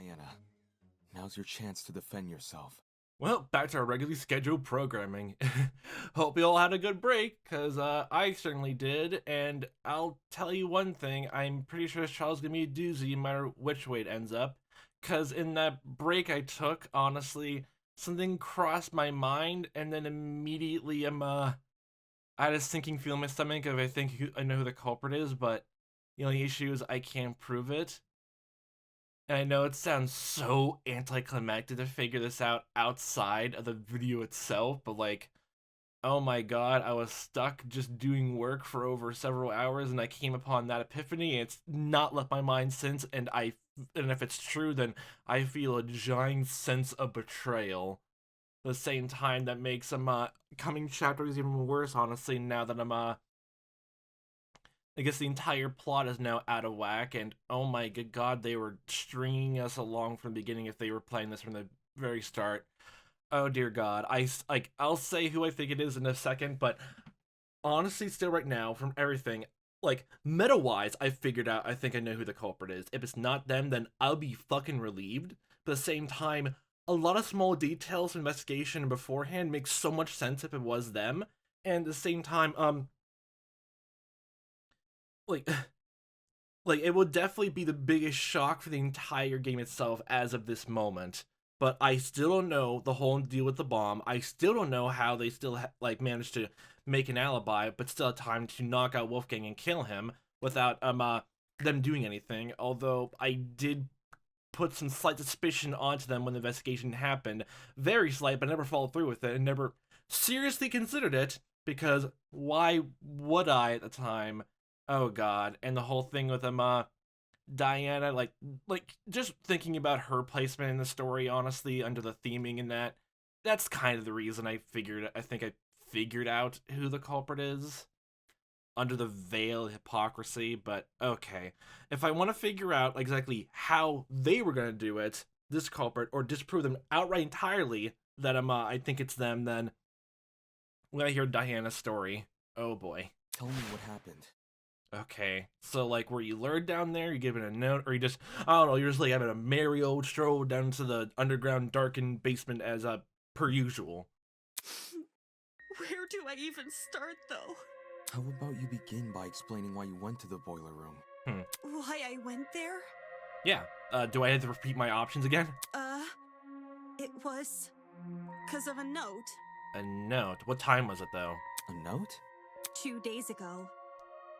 Diana. Now's your chance to defend yourself. Well, back to our regularly scheduled programming. Hope you all had a good break, because I certainly did, and I'll tell you one thing, I'm pretty sure this trial's gonna be a doozy no matter which way it ends up, because in that break I took, honestly, something crossed my mind, and then immediately I had a sinking feel in my stomach of I know who the culprit is, but the only issue is I can't prove it. And I know it sounds so anticlimactic to figure this out outside of the video itself, but like, oh my god, I was stuck just doing work for over several hours and I came upon that epiphany and it's not left my mind since, and if it's true, then I feel a giant sense of betrayal. At the same time, that makes some coming chapters even worse, honestly, now that I guess the entire plot is now out of whack, and oh my good god, they were stringing us along from the beginning if they were playing this from the very start. Oh dear god, I'll say who I think it is in a second, but honestly, still right now, from everything, like, meta-wise, I figured out, I think I know who the culprit is. If it's not them, then I'll be fucking relieved. But at the same time, a lot of small details from investigation beforehand make so much sense if it was them, and at the same time, like like it would definitely be the biggest shock for the entire game itself as of this moment. But I still don't know the whole deal with the bomb. I still don't know how they still like managed to make an alibi but still have time to knock out Wolfgang and kill him without them doing anything. Although I did put some slight suspicion onto them when the investigation happened, very slight, but never followed through with it and never seriously considered it, because why would I at the time? Oh god, and the whole thing with Diana, like just thinking about her placement in the story, honestly, under the theming and that's kind of the reason I think I figured out who the culprit is under the veil of hypocrisy. But okay, if I want to figure out exactly how they were gonna do it, this culprit, or disprove them outright entirely that I think it's them, then when I hear Diana's story, oh boy. Tell me what happened. Okay, so like, were you lured down there, you giving a note, or you just, I don't know, you're just like having a merry old stroll down to the underground darkened basement as per usual? Where do I even start, though? How about you begin by explaining why you went to the boiler room? Why I went there? Yeah, do I have to repeat my options again? It was 'cause of a note. A note? What time was it, though? A note? 2 days ago.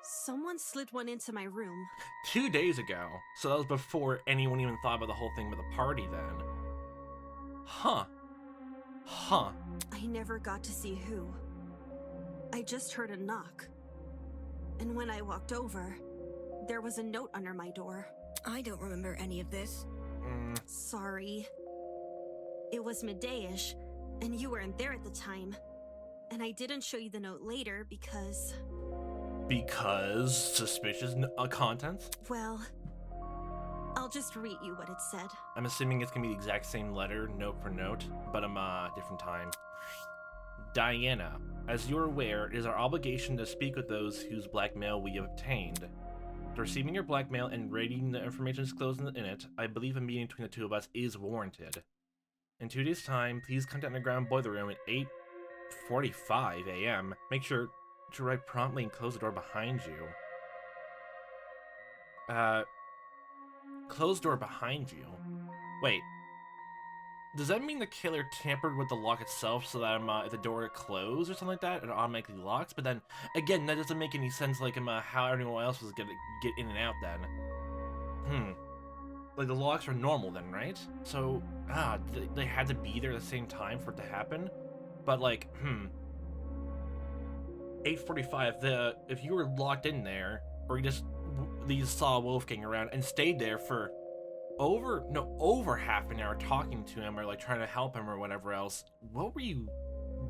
Someone slid one into my room. 2 days ago? So that was before anyone even thought about the whole thing with the party then. Huh. I never got to see who. I just heard a knock. And when I walked over, there was a note under my door. I don't remember any of this. Sorry. It was midday-ish, and you weren't there at the time. And I didn't show you the note later because... Because suspicious contents? Well, I'll just read you what it said. I'm assuming it's gonna be the exact same letter, note for note, but different time. Diana, as you're aware, it is our obligation to speak with those whose blackmail we have obtained. To receiving your blackmail and reading the information disclosed in it, I believe a meeting between the two of us is warranted. In 2 days' time, please come to the underground boiler room at 8:45 a.m. Make sure to arrive promptly and close the door behind you. Close door behind you? Wait. Does that mean the killer tampered with the lock itself so that if the door closed or something like that, it automatically locks? But then, again, that doesn't make any sense, like, how anyone else was gonna get in and out then. Like, the locks are normal then, right? So, they had to be there at the same time for it to happen? But, like, 8:45, if you were locked in there, or you saw Wolfgang around and stayed there for over half an hour talking to him or like trying to help him or whatever else, what were you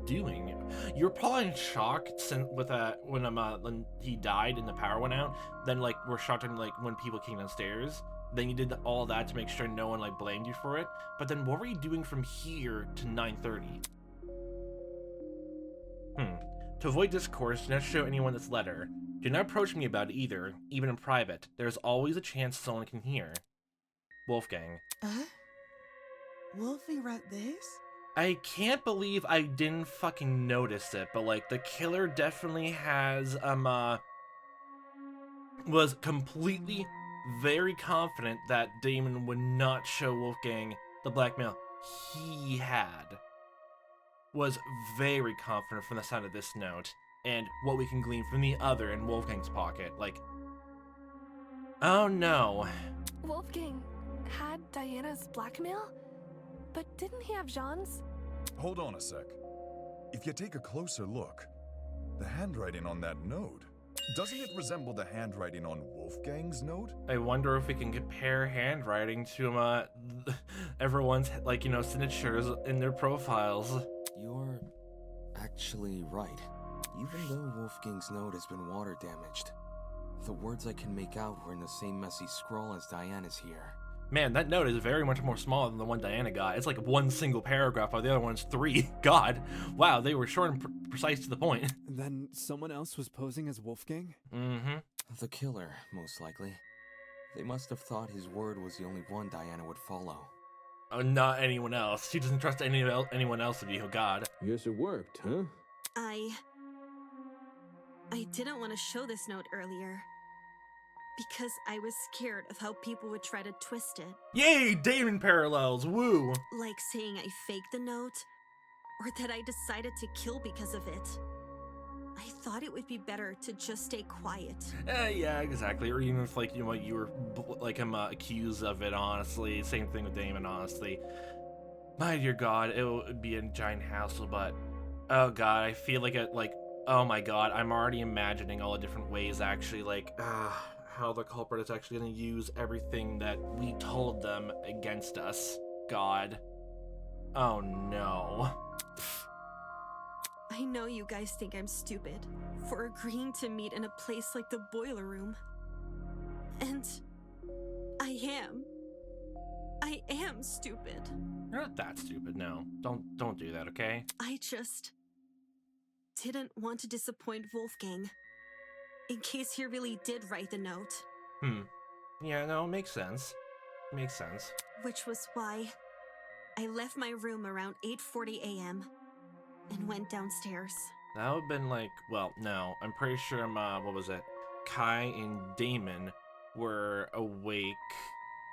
doing? You're probably in shock when he died and the power went out. Then like we're shocked like when people came downstairs. Then you did all that to make sure no one like blamed you for it. But then what were you doing from here to 9:30? To avoid discourse, do not show anyone this letter. Do not approach me about it either, even in private. There is always a chance someone can hear. Wolfgang. Wolfie wrote this? I can't believe I didn't fucking notice it, but like the killer definitely has was completely very confident that Damon would not show Wolfgang the blackmail he had. Was very confident from the sound of this note and what we can glean from the other in Wolfgang's pocket. Like, oh no. Wolfgang had Diana's blackmail? But didn't he have Jean's? Hold on a sec. If you take a closer look, the handwriting on that note, doesn't it resemble the handwriting on Wolfgang's note? I wonder if we can compare handwriting to everyone's, like, you know, signatures in their profiles. You're actually right. Even though Wolfgang's note has been water damaged, the words I can make out were in the same messy scrawl as Diana's here. Man, that note is very much more smaller than the one Diana got. It's like one single paragraph, while the other one's 3. God, wow, they were short and precise to the point. Then someone else was posing as Wolfgang? Mm-hmm. The killer, most likely. They must have thought his word was the only one Diana would follow. Not anyone else. She doesn't trust anyone else to be her god. Guess it worked, huh? I didn't want to show this note earlier. Because I was scared of how people would try to twist it. Yay, Damon parallels, woo! Like saying I faked the note, or that I decided to kill because of it. I thought it would be better to just stay quiet. Yeah, exactly. Or even if, like, you know, you were, like, accused of it, honestly. Same thing with Damon, honestly. My dear God, it would be a giant hassle, but... Oh God, I feel like oh my God, I'm already imagining all the different ways, actually, like, how the culprit is actually going to use everything that we told them against us. God. Oh no. I know you guys think I'm stupid for agreeing to meet in a place like the boiler room. And I am. I am stupid. You're not that stupid, no. Don't do that, okay? I just didn't want to disappoint Wolfgang. In case he really did write the note. Yeah, no, makes sense. Makes sense. Which was why I left my room around 8:40 a.m. and went downstairs. That would have been like, well, no. I'm pretty sure, what was it? Kai and Damon were awake,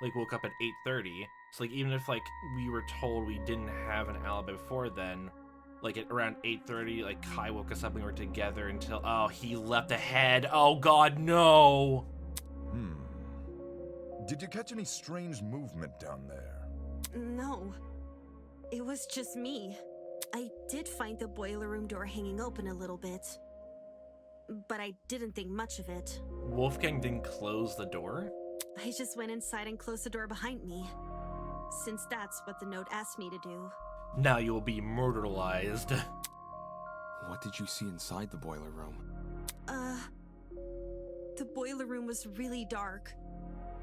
like, woke up at 8:30. So, like, even if, like, we were told we didn't have an alibi before then, like, at around 8:30, like, Kai woke us up and we were together until, oh, he leapt ahead. Oh, God, no! Did you catch any strange movement down there? No. It was just me. I did find the boiler room door hanging open a little bit. But I didn't think much of it. Wolfgang didn't close the door? I just went inside and closed the door behind me. Since that's what the note asked me to do. Now you'll be murderized. What did you see inside the boiler room? The boiler room was really dark.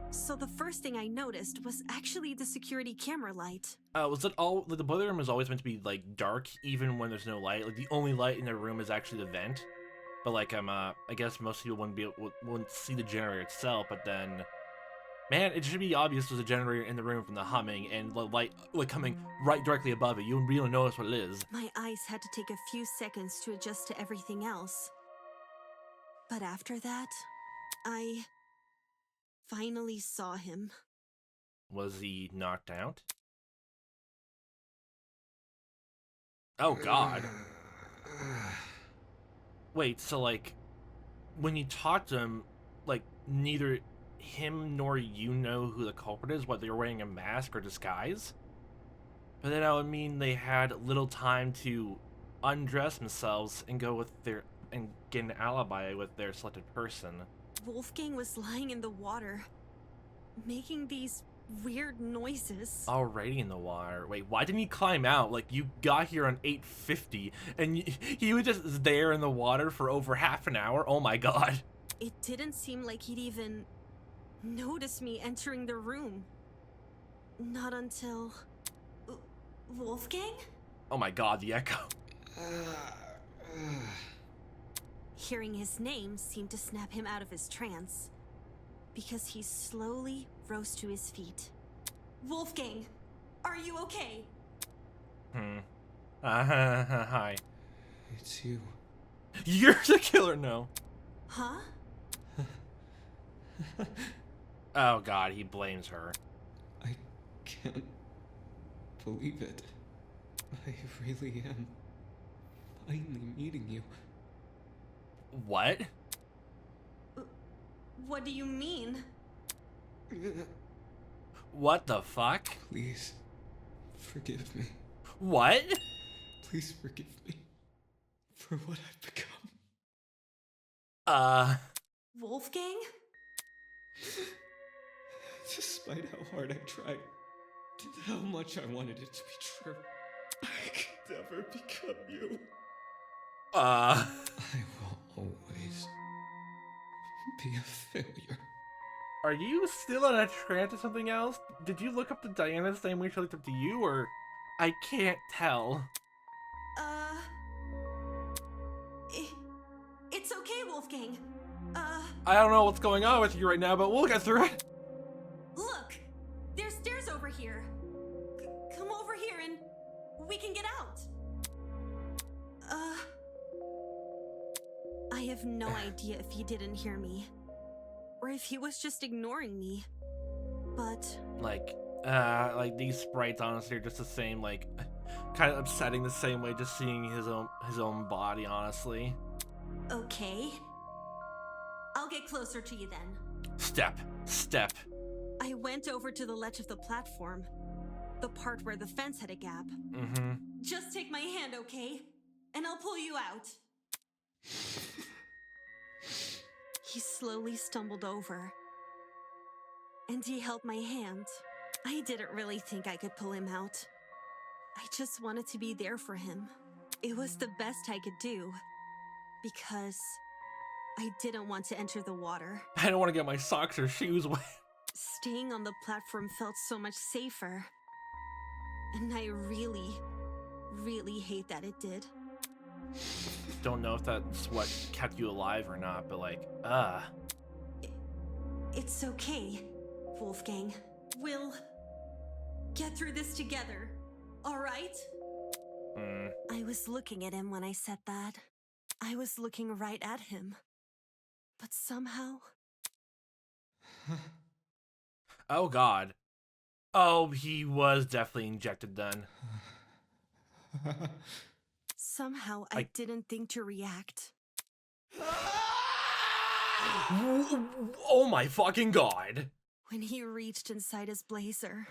So the first thing I noticed was actually the security camera light. Was it all, the boiler room was always meant to be, like, dark, even when there's no light? Like, the only light in the room is actually the vent? But, like, I guess most people wouldn't see the generator itself, but then... Man, it should be obvious there's a generator in the room from the humming and the light, like, coming right directly above it. You wouldn't really notice what it is. My eyes had to take a few seconds to adjust to everything else. But after that, I finally saw him. Was he knocked out? Oh, God. Wait, so, like, when you talk to him, like, neither him nor you know who the culprit is, what, they're wearing a mask or disguise? But then that would mean they had little time to undress themselves and go with and get an alibi with their selected person. Wolfgang was lying in the water, making these weird noises. Already in the water. Wait, why didn't he climb out? Like, you got here on 8:50, and he was just there in the water for over half an hour? Oh my God. It didn't seem like he'd even notice me entering the room. Not until... Wolfgang? Oh my God, the echo. Hearing his name seemed to snap him out of his trance, because he slowly rose to his feet. Wolfgang, are you okay? Hi. It's you. You're the killer, no. Huh? Oh god, he blames her. I can't believe it. I really am finally meeting you. What? What do you mean? What the fuck? Please, forgive me. What? Please forgive me for what I've become. Wolfgang? Despite how hard I tried, and how much I wanted it to be true, I could never become you. I will always be a failure. Are you still in a trance or something else? Did you look up to Diana the same way she looked up to you, or I can't tell. It's okay, Wolfgang. I don't know what's going on with you right now, but we'll get through it. Look! There's stairs over here. Come over here and we can get out. I have no idea if he didn't hear me. Or if he was just ignoring me. But... Like these sprites honestly are just the same, like, kind of upsetting the same way just seeing his own body, honestly. Okay. I'll get closer to you then. Step. I went over to the ledge of the platform. The part where the fence had a gap. Mm-hmm. Just take my hand, okay? And I'll pull you out. He slowly stumbled over. And he held my hand. I didn't really think I could pull him out. I just wanted to be there for him. It was the best I could do. Because I didn't want to enter the water. I don't want to get my socks or shoes wet. Staying on the platform felt so much safer. And I really, really hate that it did. Don't know if that's what kept you alive or not, but like, It's okay, Wolfgang. We'll get through this together, all right? I was looking at him when I said that. I was looking right at him. But somehow... Oh god. Oh, he was definitely injected then. Somehow I didn't think to react. Oh my fucking god. When he reached inside his blazer.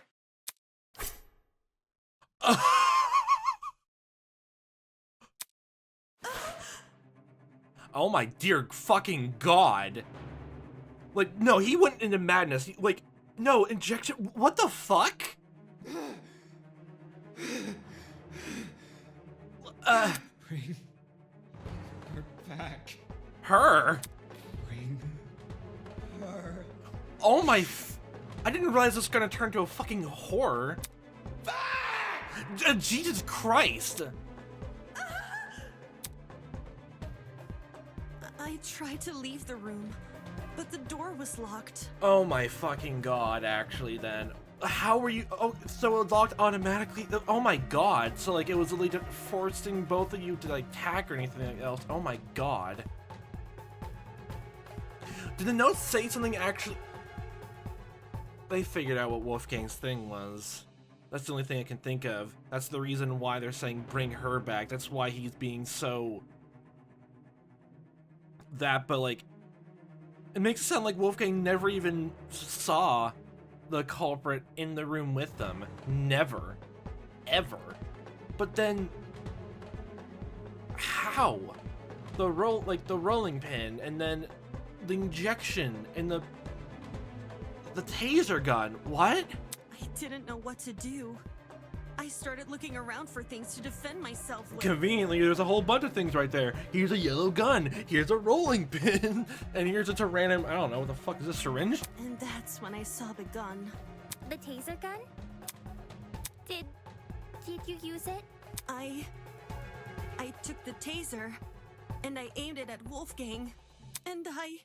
Oh my dear fucking god. Like, no, he went into madness. Like, no, injection. What the fuck? Bring her back. Her? Bring her. Oh my. I didn't realize this was gonna turn to a fucking horror. Jesus Christ. I tried to leave the room, but the door was locked. Oh my fucking god, actually, then. How were you? Oh, so it locked automatically? Oh my god. So, like, it was literally forcing both of you to, like, attack or anything else. Oh my god. Did the notes say something actually? They figured out what Wolfgang's thing was. That's the only thing I can think of. That's the reason why they're saying bring her back. That's why he's being so... That, but, like... It makes it sound like Wolfgang never even saw the culprit in the room with them. Never. Ever. But then... How? The rolling pin, and then the injection, and the taser gun. What? I didn't know what to do. I started looking around for things to defend myself with. Conveniently, there's a whole bunch of things right there. Here's a yellow gun, here's a rolling pin, and here's a random, I don't know, what the fuck is this, syringe? And that's when I saw the gun. The taser gun? Did you use it? I took the taser, and I aimed it at Wolfgang, and I...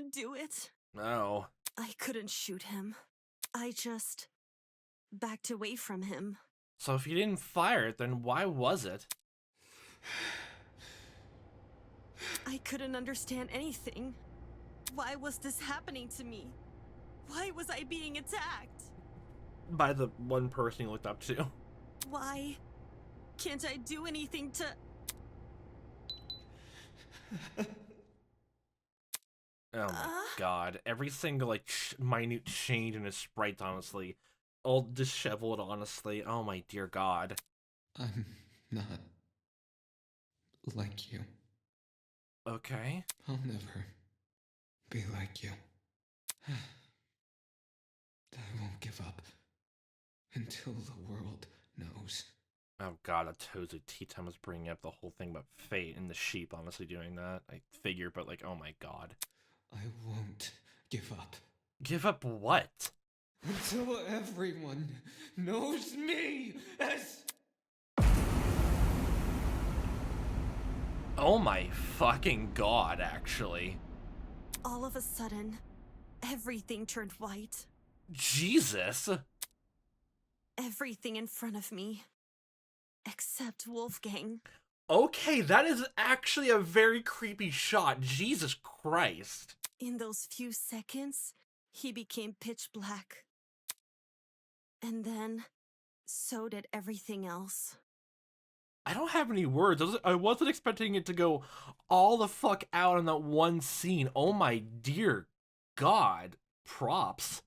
couldn't do it. No. I couldn't shoot him. I just backed away from him. So if you didn't fire it, then why was it? I couldn't understand anything. Why was this happening to me? Why was I being attacked? By the one person you looked up to. Why can't I do anything to... Oh my god. Every single, like, minute change in his sprite, honestly. All disheveled, honestly. Oh my dear god. I'm not like you. Okay. I'll never be like you. I won't give up until the world knows. Oh god, that Tozu Tea Time was bringing up the whole thing about fate and the sheep honestly doing that. I figure, but like, oh my god. I won't give up. Give up what? Until everyone knows me as... Oh my fucking god, actually. All of a sudden, everything turned white. Jesus! Everything in front of me. Except Wolfgang. Okay, that is actually a very creepy shot. Jesus Christ. In those few seconds, he became pitch black. And then, so did everything else. I don't have any words. I wasn't expecting it to go all the fuck out in that one scene. Oh my dear god. Props.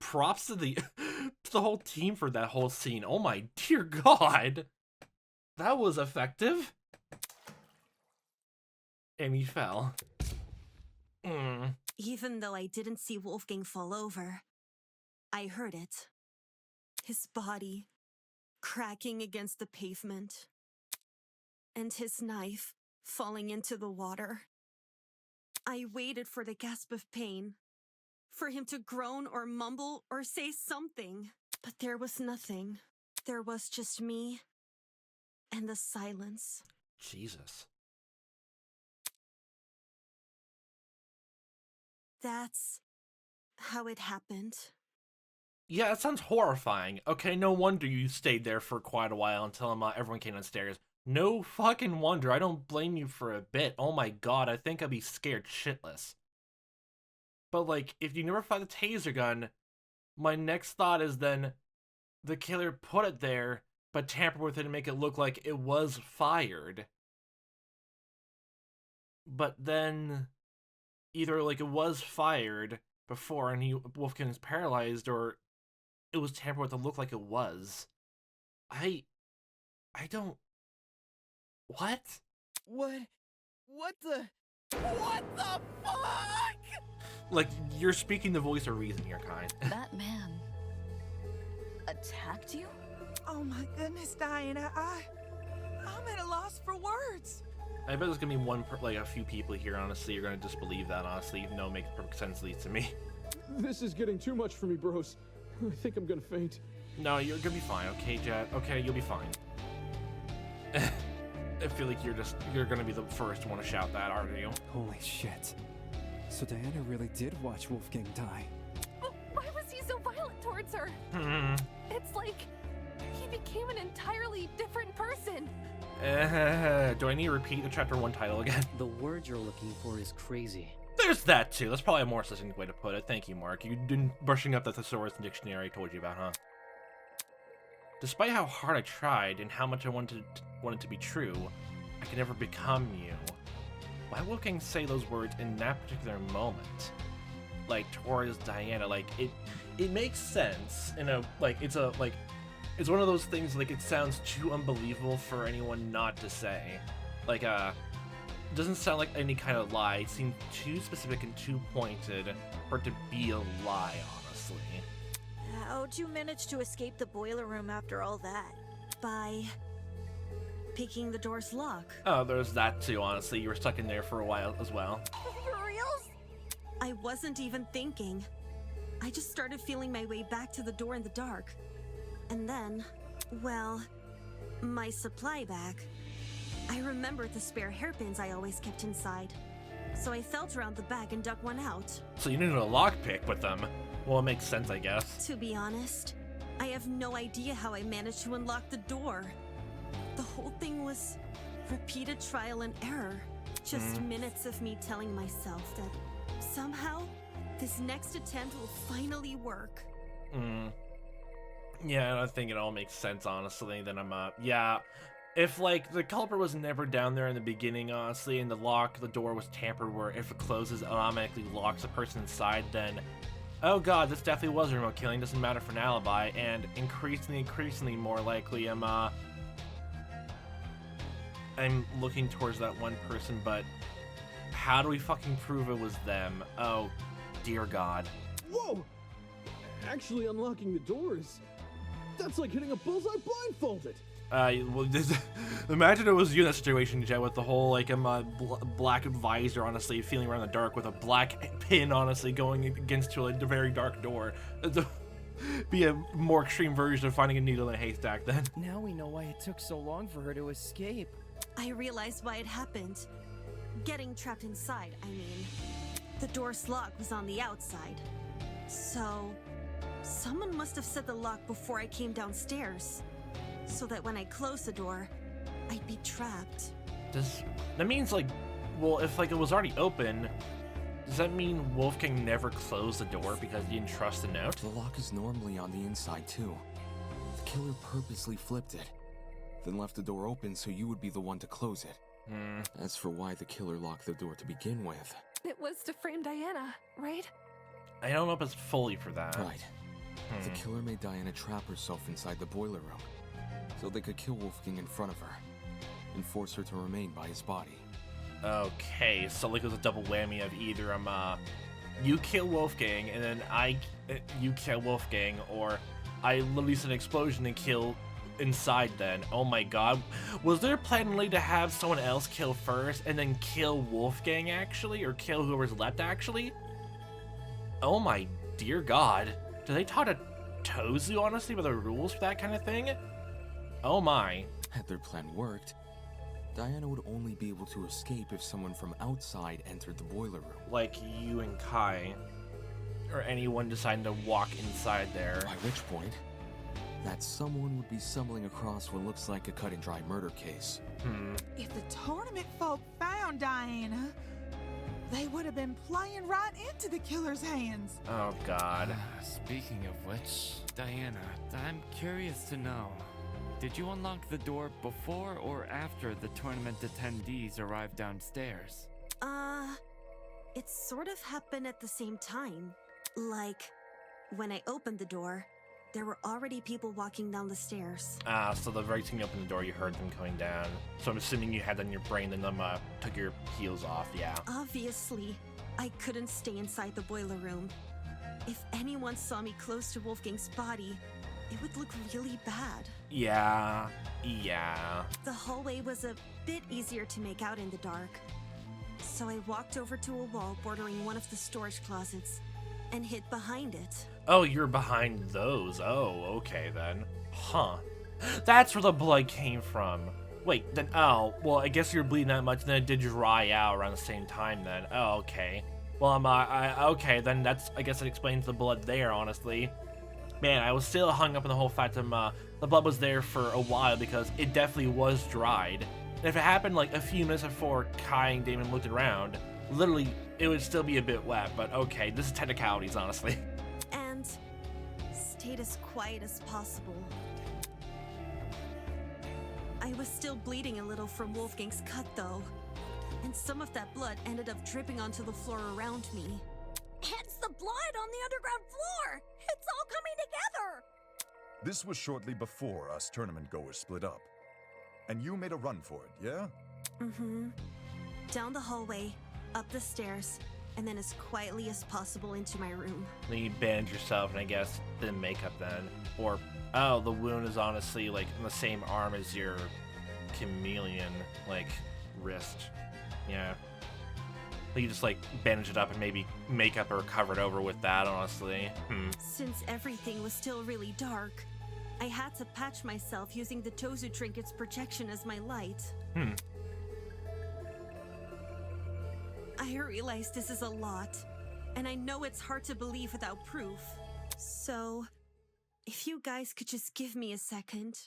Props to the to the whole team for that whole scene. Oh my dear god. That was effective. And he fell. Even though I didn't see Wolfgang fall over, I heard it. His body cracking against the pavement. And his knife falling into the water. I waited for the gasp of pain, for him to groan or mumble or say something. But there was nothing. There was just me and the silence. Jesus. That's how it happened. Yeah, it sounds horrifying. Okay, no wonder you stayed there for quite a while until everyone came downstairs. No fucking wonder. I don't blame you for a bit. Oh my god, I think I'd be scared shitless. But like, if you never find the taser gun, my next thought is then the killer put it there, but tampered with it to make it look like it was fired. But then either like it was fired before and Wolfgang is paralyzed, or it was tampered with to look like it was. I don't... What? What the fuck? Like, you're speaking the voice of reason here, Kai. That man attacked you? Oh my goodness, Diana, I'm at a loss for words. I bet there's gonna be a few people here, honestly, you're gonna disbelieve that, honestly, even though it makes perfect sense, at least to me. This is getting too much for me, bros. I think I'm gonna faint. No, you're gonna be fine, okay, Jet? Okay, you'll be fine. I feel like you're gonna be the first one to shout that, aren't you? Holy shit. So Diana really did watch Wolfgang die. But why was he so violent towards her? It's like he became an entirely different person. Do I need to repeat the chapter 1 title again? The word you're looking for is crazy. There's that too. That's probably a more succinct way to put it. Thank you, Mark. You didn't brushing up that thesaurus and dictionary I told you about, huh? Despite how hard I tried and how much I wanted to be true, I could never become you. Why would Wolfgang say those words in that particular moment? Like, towards Diana, like, it makes sense in a, like, it's one of those things, like, it sounds too unbelievable for anyone not to say. Like, it doesn't sound like any kind of lie. It seems too specific and too pointed for it to be a lie, honestly. How'd you manage to escape the boiler room after all that? By picking the door's lock. Oh, there's that too, honestly. You were stuck in there for a while as well. For reals? I wasn't even thinking. I just started feeling my way back to the door in the dark. And then, well, my supply bag. I remembered the spare hairpins I always kept inside. So I felt around the back and dug one out. So you needed a lockpick with them. Well, it makes sense, I guess. To be honest, I have no idea how I managed to unlock the door. The whole thing was repeated trial and error. Just minutes of me telling myself that somehow this next attempt will finally work. Yeah, I think it all makes sense, honestly. Then yeah. If, like, the culprit was never down there in the beginning, honestly, and the door was tampered where if it closes, it automatically locks a person inside, then, oh god, this definitely was remote killing, doesn't matter for an alibi, and increasingly more likely, I'm looking towards that one person, but how do we fucking prove it was them? Oh, dear god. Whoa! Actually unlocking the doors. That's like hitting a bullseye blindfolded. Well, imagine it was you in that situation, Jet, with the whole, like, black visor, honestly, feeling around the dark with a black pin, honestly, going against a very dark door. Be a more extreme version of finding a needle in a haystack, then. Now we know why it took so long for her to escape. I realized why it happened. Getting trapped inside, I mean. The door's lock was on the outside. So, someone must have set the lock before I came downstairs. So that when I closed the door, I'd be trapped. That means, like, well, if, like, it was already open, does that mean Wolfgang never closed the door because he didn't trust the note? The lock is normally on the inside, too. The killer purposely flipped it, then left the door open so you would be the one to close it. As for why the killer locked the door to begin with... It was to frame Diana, right? I don't know if it's fully for that. Right. The killer made Diana trap herself inside the boiler room, so they could kill Wolfgang in front of her, and force her to remain by his body. Okay, so like it was a double whammy of either you kill Wolfgang, and then you kill Wolfgang, or I literally set an explosion and kill inside then. Oh my god. Was there a plan to have someone else kill first, and then kill Wolfgang, actually? Or kill whoever's left, actually? Oh my dear god. Do they taught a Tozu, honestly, with the rules for that kind of thing? Oh my. Had their plan worked, Diana would only be able to escape if someone from outside entered the boiler room. Like you and Kai. Or anyone deciding to walk inside there. By which point, that someone would be stumbling across what looks like a cut-and-dry murder case. If the tournament folk found Diana, they would have been playing right into the killer's hands. Oh god. Speaking of which, Diana, I'm curious to know, did you unlock the door before or after the tournament attendees arrived downstairs? It sort of happened at the same time. Like, when I opened the door, there were already people walking down the stairs. So the very time you opened the door, you heard them coming down. So I'm assuming you had that in your brain, then them took your heels off, yeah. Obviously, I couldn't stay inside the boiler room. If anyone saw me close to Wolfgang's body, it would look really bad. Yeah. The hallway was a bit easier to make out in the dark. So I walked over to a wall bordering one of the storage closets and hid behind it. Oh, you're behind those. Oh, okay then. Huh. That's where the blood came from. Wait, then, oh, well, I guess you're bleeding that much, then it did dry out around the same time then. Oh, okay. Well, okay, then that's, I guess it explains the blood there, honestly. Man, I was still hung up on the whole fact that the blood was there for a while because it definitely was dried. And if it happened like a few minutes before Kai and Damon looked around, literally, it would still be a bit wet, but okay, this is technicalities, honestly. And stayed as quiet as possible. I was still bleeding a little from Wolfgang's cut, though. And some of that blood ended up dripping onto the floor around me. It's the blood on the underground floor! It's all coming together! This was shortly before us tournament goers split up. And you made a run for it, yeah? Mm-hmm. Down the hallway, up the stairs, and then as quietly as possible into my room. Then you bandage yourself, and I guess the makeup then. Or, oh, the wound is honestly, like, in the same arm as your chameleon, like, wrist. Yeah. You just, like, bandage it up and maybe makeup or cover it over with that, honestly. Since everything was still really dark, I had to patch myself using the Tozu trinket's projection as my light. I realize this is a lot, and I know it's hard to believe without proof. So, if you guys could just give me a second.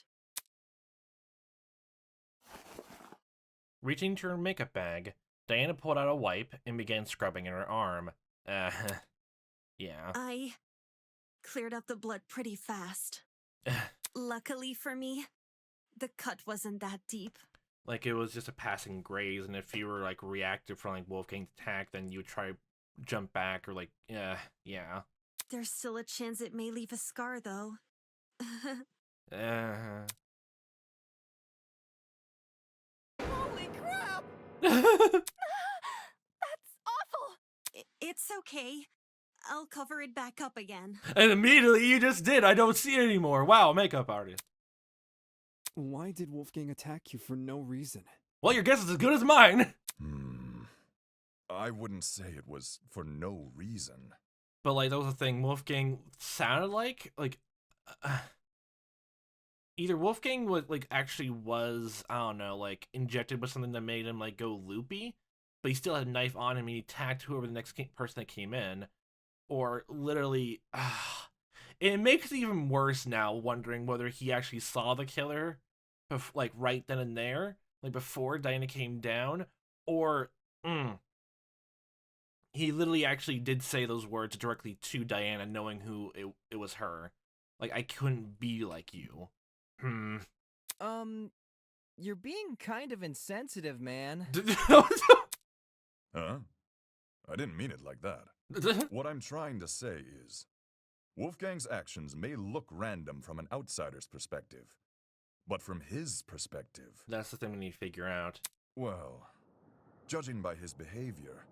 Reaching to her makeup bag, Diana pulled out a wipe and began scrubbing at her arm. Yeah. I cleared up the blood pretty fast. Luckily for me, the cut wasn't that deep. Like, it was just a passing graze, and if you were, like, reactive from, like, Wolfgang's attack, then you would try to jump back, or, like, yeah. There's still a chance it may leave a scar, though. Holy crap! That's awful! It's okay. I'll cover it back up again. And immediately you just did. I don't see it anymore. Wow, makeup artist. Why did Wolfgang attack you for no reason? Well, your guess is as good as mine. I wouldn't say it was for no reason. But, like, that was the thing. Wolfgang sounded like either Wolfgang was, like, actually was, I don't know, like, injected with something that made him, like, go loopy, but he still had a knife on him and he attacked whoever the next person that came in. Or literally, it makes it even worse now, wondering whether he actually saw the killer, like, right then and there, like, before Diana came down, or, he literally actually did say those words directly to Diana, knowing who it was her. Like, I couldn't be like you. You're being kind of insensitive, man. Huh? I didn't mean it like that. What I'm trying to say is, Wolfgang's actions may look random from an outsider's perspective, but from his perspective... That's the thing we need to figure out. Well, judging by his behavior,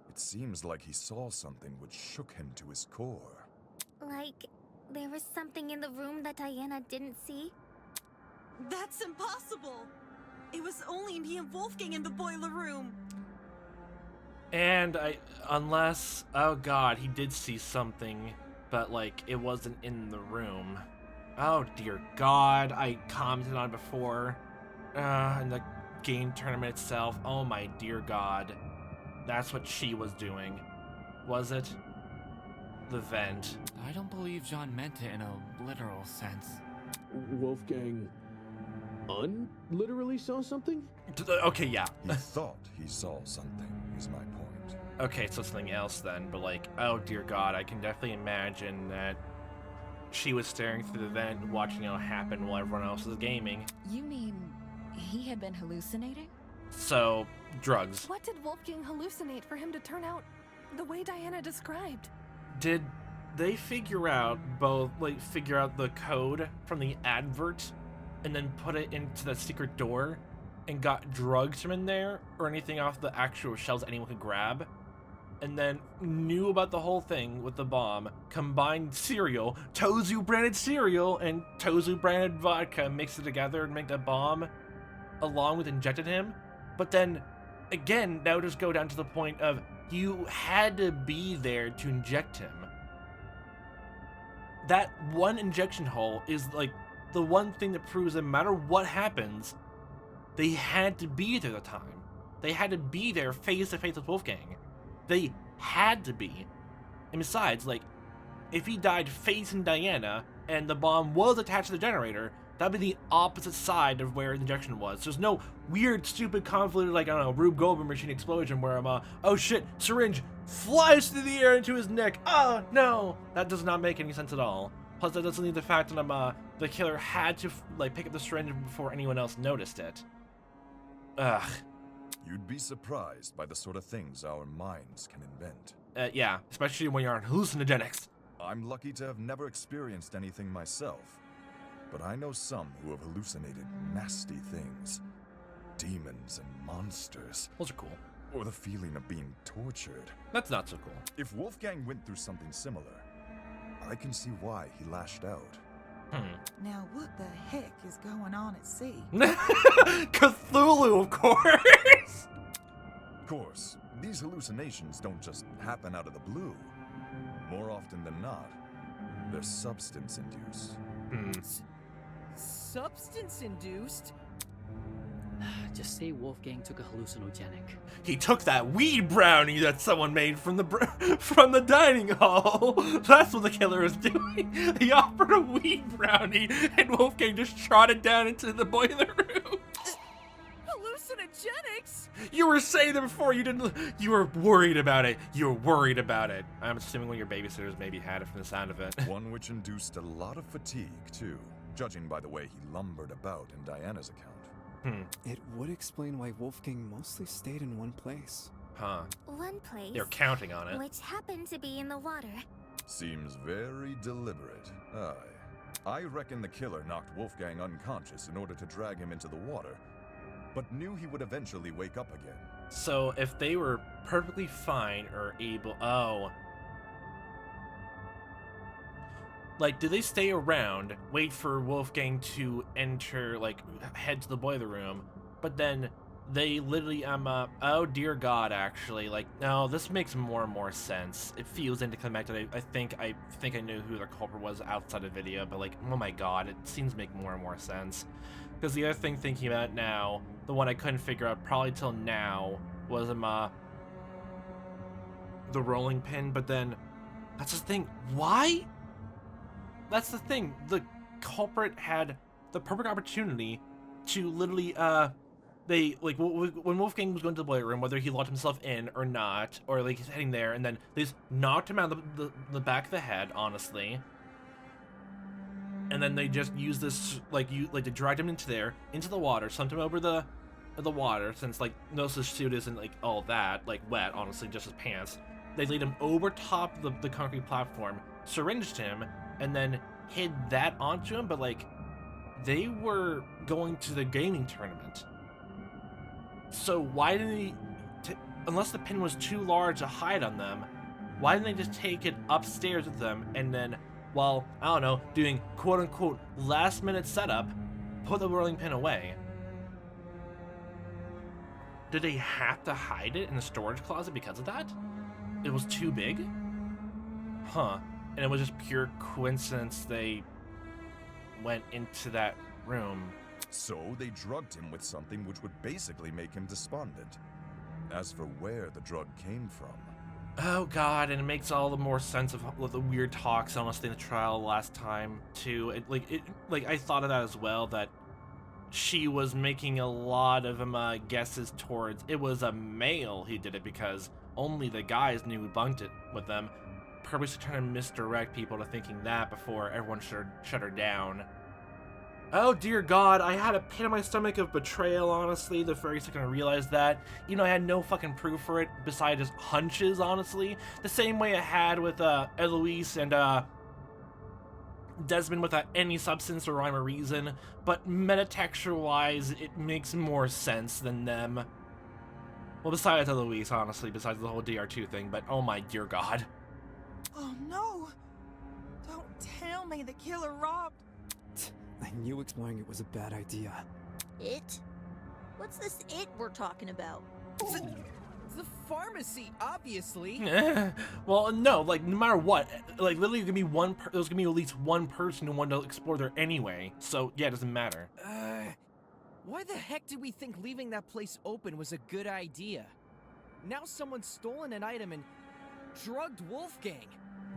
it seems like he saw something which shook him to his core. Like, there was something in the room that Diana didn't see? That's impossible! It was only me and Wolfgang in the boiler room. And unless, oh god, he did see something, but, like, it wasn't in the room. Oh dear god, I commented on it before, in the game tournament itself. Oh my dear god. That's what she was doing. Was it? The vent. I don't believe John meant it in a literal sense. Wolfgang literally saw something? Okay, yeah. He thought he saw something, is my point. Okay, so something else then, but, like, oh dear god, I can definitely imagine that she was staring through the vent, watching it all happen while everyone else was gaming. You mean he had been hallucinating? So, drugs. What did Wolfgang hallucinate for him to turn out the way Diana described? Did they figure out the code from the advert and then put it into the secret door and got drugs from in there or anything off the actual shelves anyone could grab? And then knew about the whole thing with the bomb, combined cereal, Tozu branded cereal and Tozu branded vodka, mixed it together and make a bomb along with injected him? But then, again, that would just go down to the point of you had to be there to inject him. That one injection hole is, like, the one thing that proves that no matter what happens, they had to be there at the time. They had to be there face to face with Wolfgang. They had to be. And besides, like, if he died facing Diana and the bomb was attached to the generator, that'd be the opposite side of where the injection was. There's no weird, stupid, convoluted, like, I don't know, Rube Goldberg machine explosion where I'm, oh shit, syringe flies through the air into his neck. Oh, no. That does not make any sense at all. Plus, that doesn't need the fact that the killer had to, like, pick up the syringe before anyone else noticed it. Ugh. You'd be surprised by the sort of things our minds can invent. Yeah, especially when you're on hallucinogenics. I'm lucky to have never experienced anything myself, but I know some who have hallucinated nasty things. Demons and monsters. Those are cool. Or the feeling of being tortured. That's not so cool. If Wolfgang went through something similar, I can see why he lashed out. Now what the heck is going on at sea? Cthulhu, of course! Of course, these hallucinations don't just happen out of the blue. More often than not, they're substance-induced. Substance-induced? Just say Wolfgang took a hallucinogenic. He took that weed brownie that someone made from the dining hall. That's what the killer is doing. He offered a weed brownie, and Wolfgang just trotted down into the boiler room. Hallucinogenics? You were saying that before. You were worried about it. You were worried about it. I'm assuming one of your babysitters maybe had it from the sound of it. One which induced a lot of fatigue, too, judging by the way he lumbered about in Diana's account. It would explain why Wolfgang mostly stayed in one place. Huh. One place. They're counting on it. Which happened to be in the water. Seems very deliberate. Aye. I reckon the killer knocked Wolfgang unconscious in order to drag him into the water, but knew he would eventually wake up again. So if they were perfectly fine or able... Oh. Like, did they stay around, wait for Wolfgang to enter, like, head to the boiler room, but then they literally, oh dear God, actually, like, no, this makes more and more sense. It feels anticlimactic. I think I knew who the culprit was outside the video, but, like, oh my God, it seems to make more and more sense. Because the other thing thinking about it now, the one I couldn't figure out probably till now, was, the rolling pin, but then, that's the thing, why? That's the thing, the culprit had the perfect opportunity to literally, when Wolfgang was going to the boiler room, whether he locked himself in or not, or like he's heading there, and then they just knocked him out of the back of the head, honestly. And then they just used this, they dragged him into the water, slumped him over the water, since, like, most of his suit isn't, like, all that, like, wet, honestly, just his pants. They laid him over top the concrete platform, syringed him, and then hid that onto him, but, like, they were going to the gaming tournament. So why didn't he, unless the pin was too large to hide on them, why didn't they just take it upstairs with them, and then, while, I don't know, doing quote-unquote last-minute setup, put the whirling pin away? Did they have to hide it in the storage closet because of that? It was too big? Huh. And it was just pure coincidence they went into that room. So they drugged him with something which would basically make him despondent. As for where the drug came from... Oh God, and it makes all the more sense of the weird talks, honestly, in the trial last time, too. I thought of that as well, that she was making a lot of guesses towards it was a male who did it, because only the guys knew who bunked it with them, purposely trying to misdirect people to thinking that before everyone shut her down. Oh dear God, I had a pit in my stomach of betrayal, honestly, the very second I realized that. You know, I had no fucking proof for it besides just hunches, honestly. The same way I had with Eloise and Desmond without any substance or rhyme or reason, but metatexture-wise, it makes more sense than them. Well, besides Eloise, honestly, besides the whole DR2 thing, but oh my dear God. Oh no! Don't tell me the killer robbed... I knew exploring it was a bad idea. It? What's this it we're talking about? The pharmacy, obviously. Well, no, like, no matter what, like, literally there's gonna be at least one person who wanted to explore there anyway, so yeah, it doesn't matter. Why the heck did we think leaving that place open was a good idea? Now someone's stolen an item and drugged Wolfgang.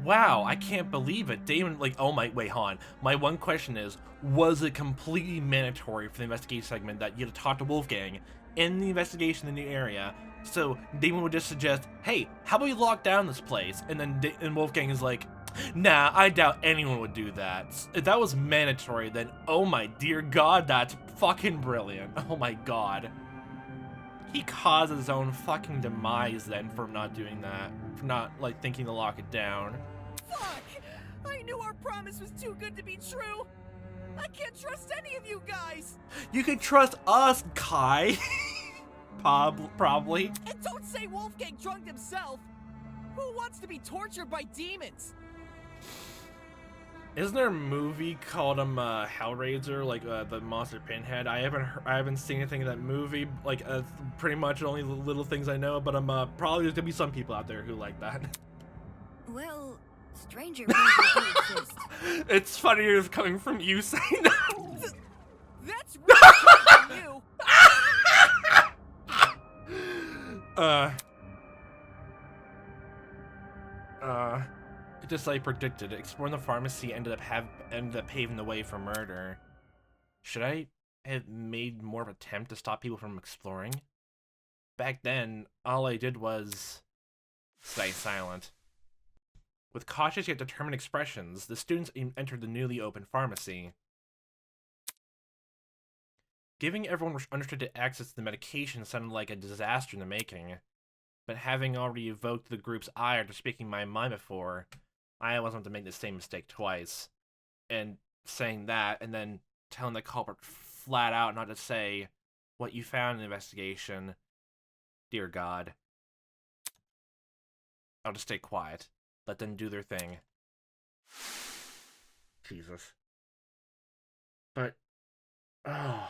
Wow, I can't believe it. Damon, like, oh my, wait, hold on. My one question is, was it completely mandatory for the investigation segment that you had to talk to Wolfgang in the investigation in the area? So Damon would just suggest, hey, how about we lock down this place? And then Wolfgang is like, nah, I doubt anyone would do that. If that was mandatory, then oh my dear God, that's fucking brilliant. Oh my God. He caused his own fucking demise then for not doing that. For not, like, thinking to lock it down. Fuck! I knew our promise was too good to be true! I can't trust any of you guys! You can trust us, Kai! Probably. And don't say Wolfgang drugged himself! Who wants to be tortured by demons? Isn't there a movie called Hellraiser, like the Monster Pinhead? I haven't seen anything in that movie. Like pretty much only the little things I know, but probably there's gonna be some people out there who like that. Well, stranger people do exist. It's funnier coming from you saying that. That's really from you. Just like predicted, exploring the pharmacy ended up paving the way for murder. Should I have made more of an attempt to stop people from exploring? Back then, all I did was stay silent. With cautious yet determined expressions, the students entered the newly opened pharmacy. Giving everyone unrestricted access to the medication sounded like a disaster in the making, but having already evoked the group's ire after speaking my mind before, I wasn't to make the same mistake twice. And saying that, and then telling the culprit flat out not to say what you found in the investigation. Dear God. I'll just stay quiet. Let them do their thing. Jesus. But, oh.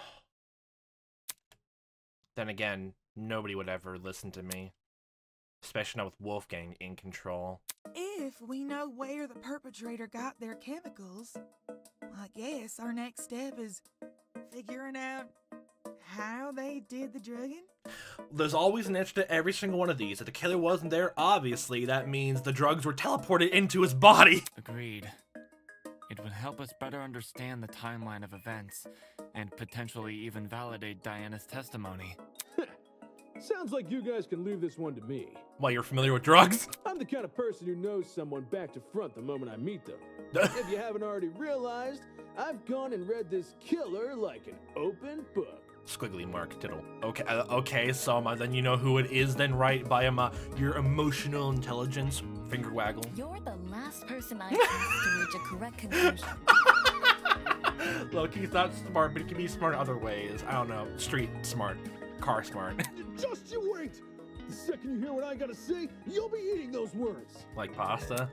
Then again, nobody would ever listen to me. Especially not with Wolfgang in control. If we know where the perpetrator got their chemicals, I guess our next step is figuring out how they did the drugging. There's always an answer to every single one of these. If the killer wasn't there, obviously, that means the drugs were teleported into his body. Agreed. It would help us better understand the timeline of events, and potentially even validate Diana's testimony. Sounds like you guys can leave this one to me. Why, you're familiar with drugs? I'm the kind of person who knows someone back to front the moment I meet them. If you haven't already realized, I've gone and read this killer like an open book. Squiggly mark, tittle. Okay, so then you know who it is then, right? By your emotional intelligence, finger waggle. You're the last person I trust to reach a correct conclusion. Look, he's not smart, but he can be smart in other ways. I don't know, street smart, car smart. Just you wait! The second you hear what I gotta say, you'll be eating those words! Like pasta?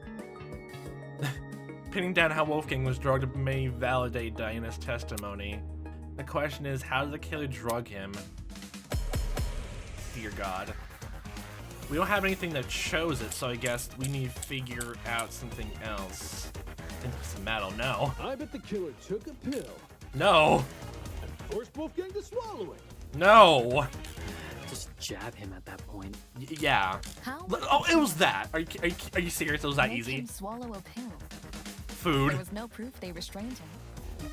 Pinning down how Wolfgang was drugged may validate Diana's testimony. The question is, how did the killer drug him? Dear God. We don't have anything that shows it, so I guess we need to figure out something else. It's metal, no. I bet the killer took a pill. No! And forced Wolfgang to swallow it. No! Just jab him at that point. Yeah. How? Oh, it was that. Are you serious? It was that easy? Him swallow a pill. Food. There was no proof they restrained him.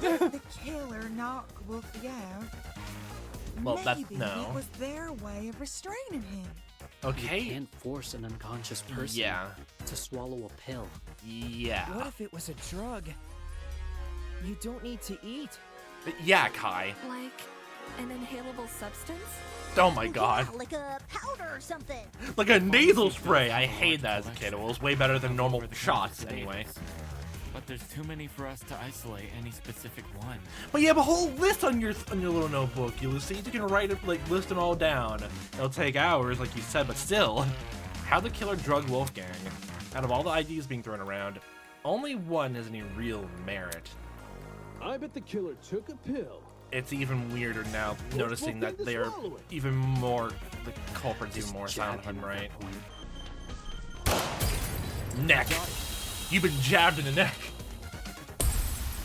The killer knocked Wolfie out. Well, Maybe no. it was their way of restraining him. Okay. You can't force an unconscious person to swallow a pill. Yeah. What if it was a drug you don't need to eat? Yeah, Kai. Like an inhalable substance? Oh my God. Yeah, like a powder or something. Like a nasal spray. I hated that as a kid. It was way better than normal shots, anyway. But there's too many for us to isolate any specific one. But you have a whole list on your little notebook, Ulysses. You can write it, like, list them all down. It'll take hours, like you said, but still. How the killer drug Wolfgang? Out of all the ideas being thrown around, only one has any real merit. I bet the killer took a pill. It's even weirder now, noticing that they're even more, the culprit's even more silent, if I'm right. Neck! You've been jabbed in the neck!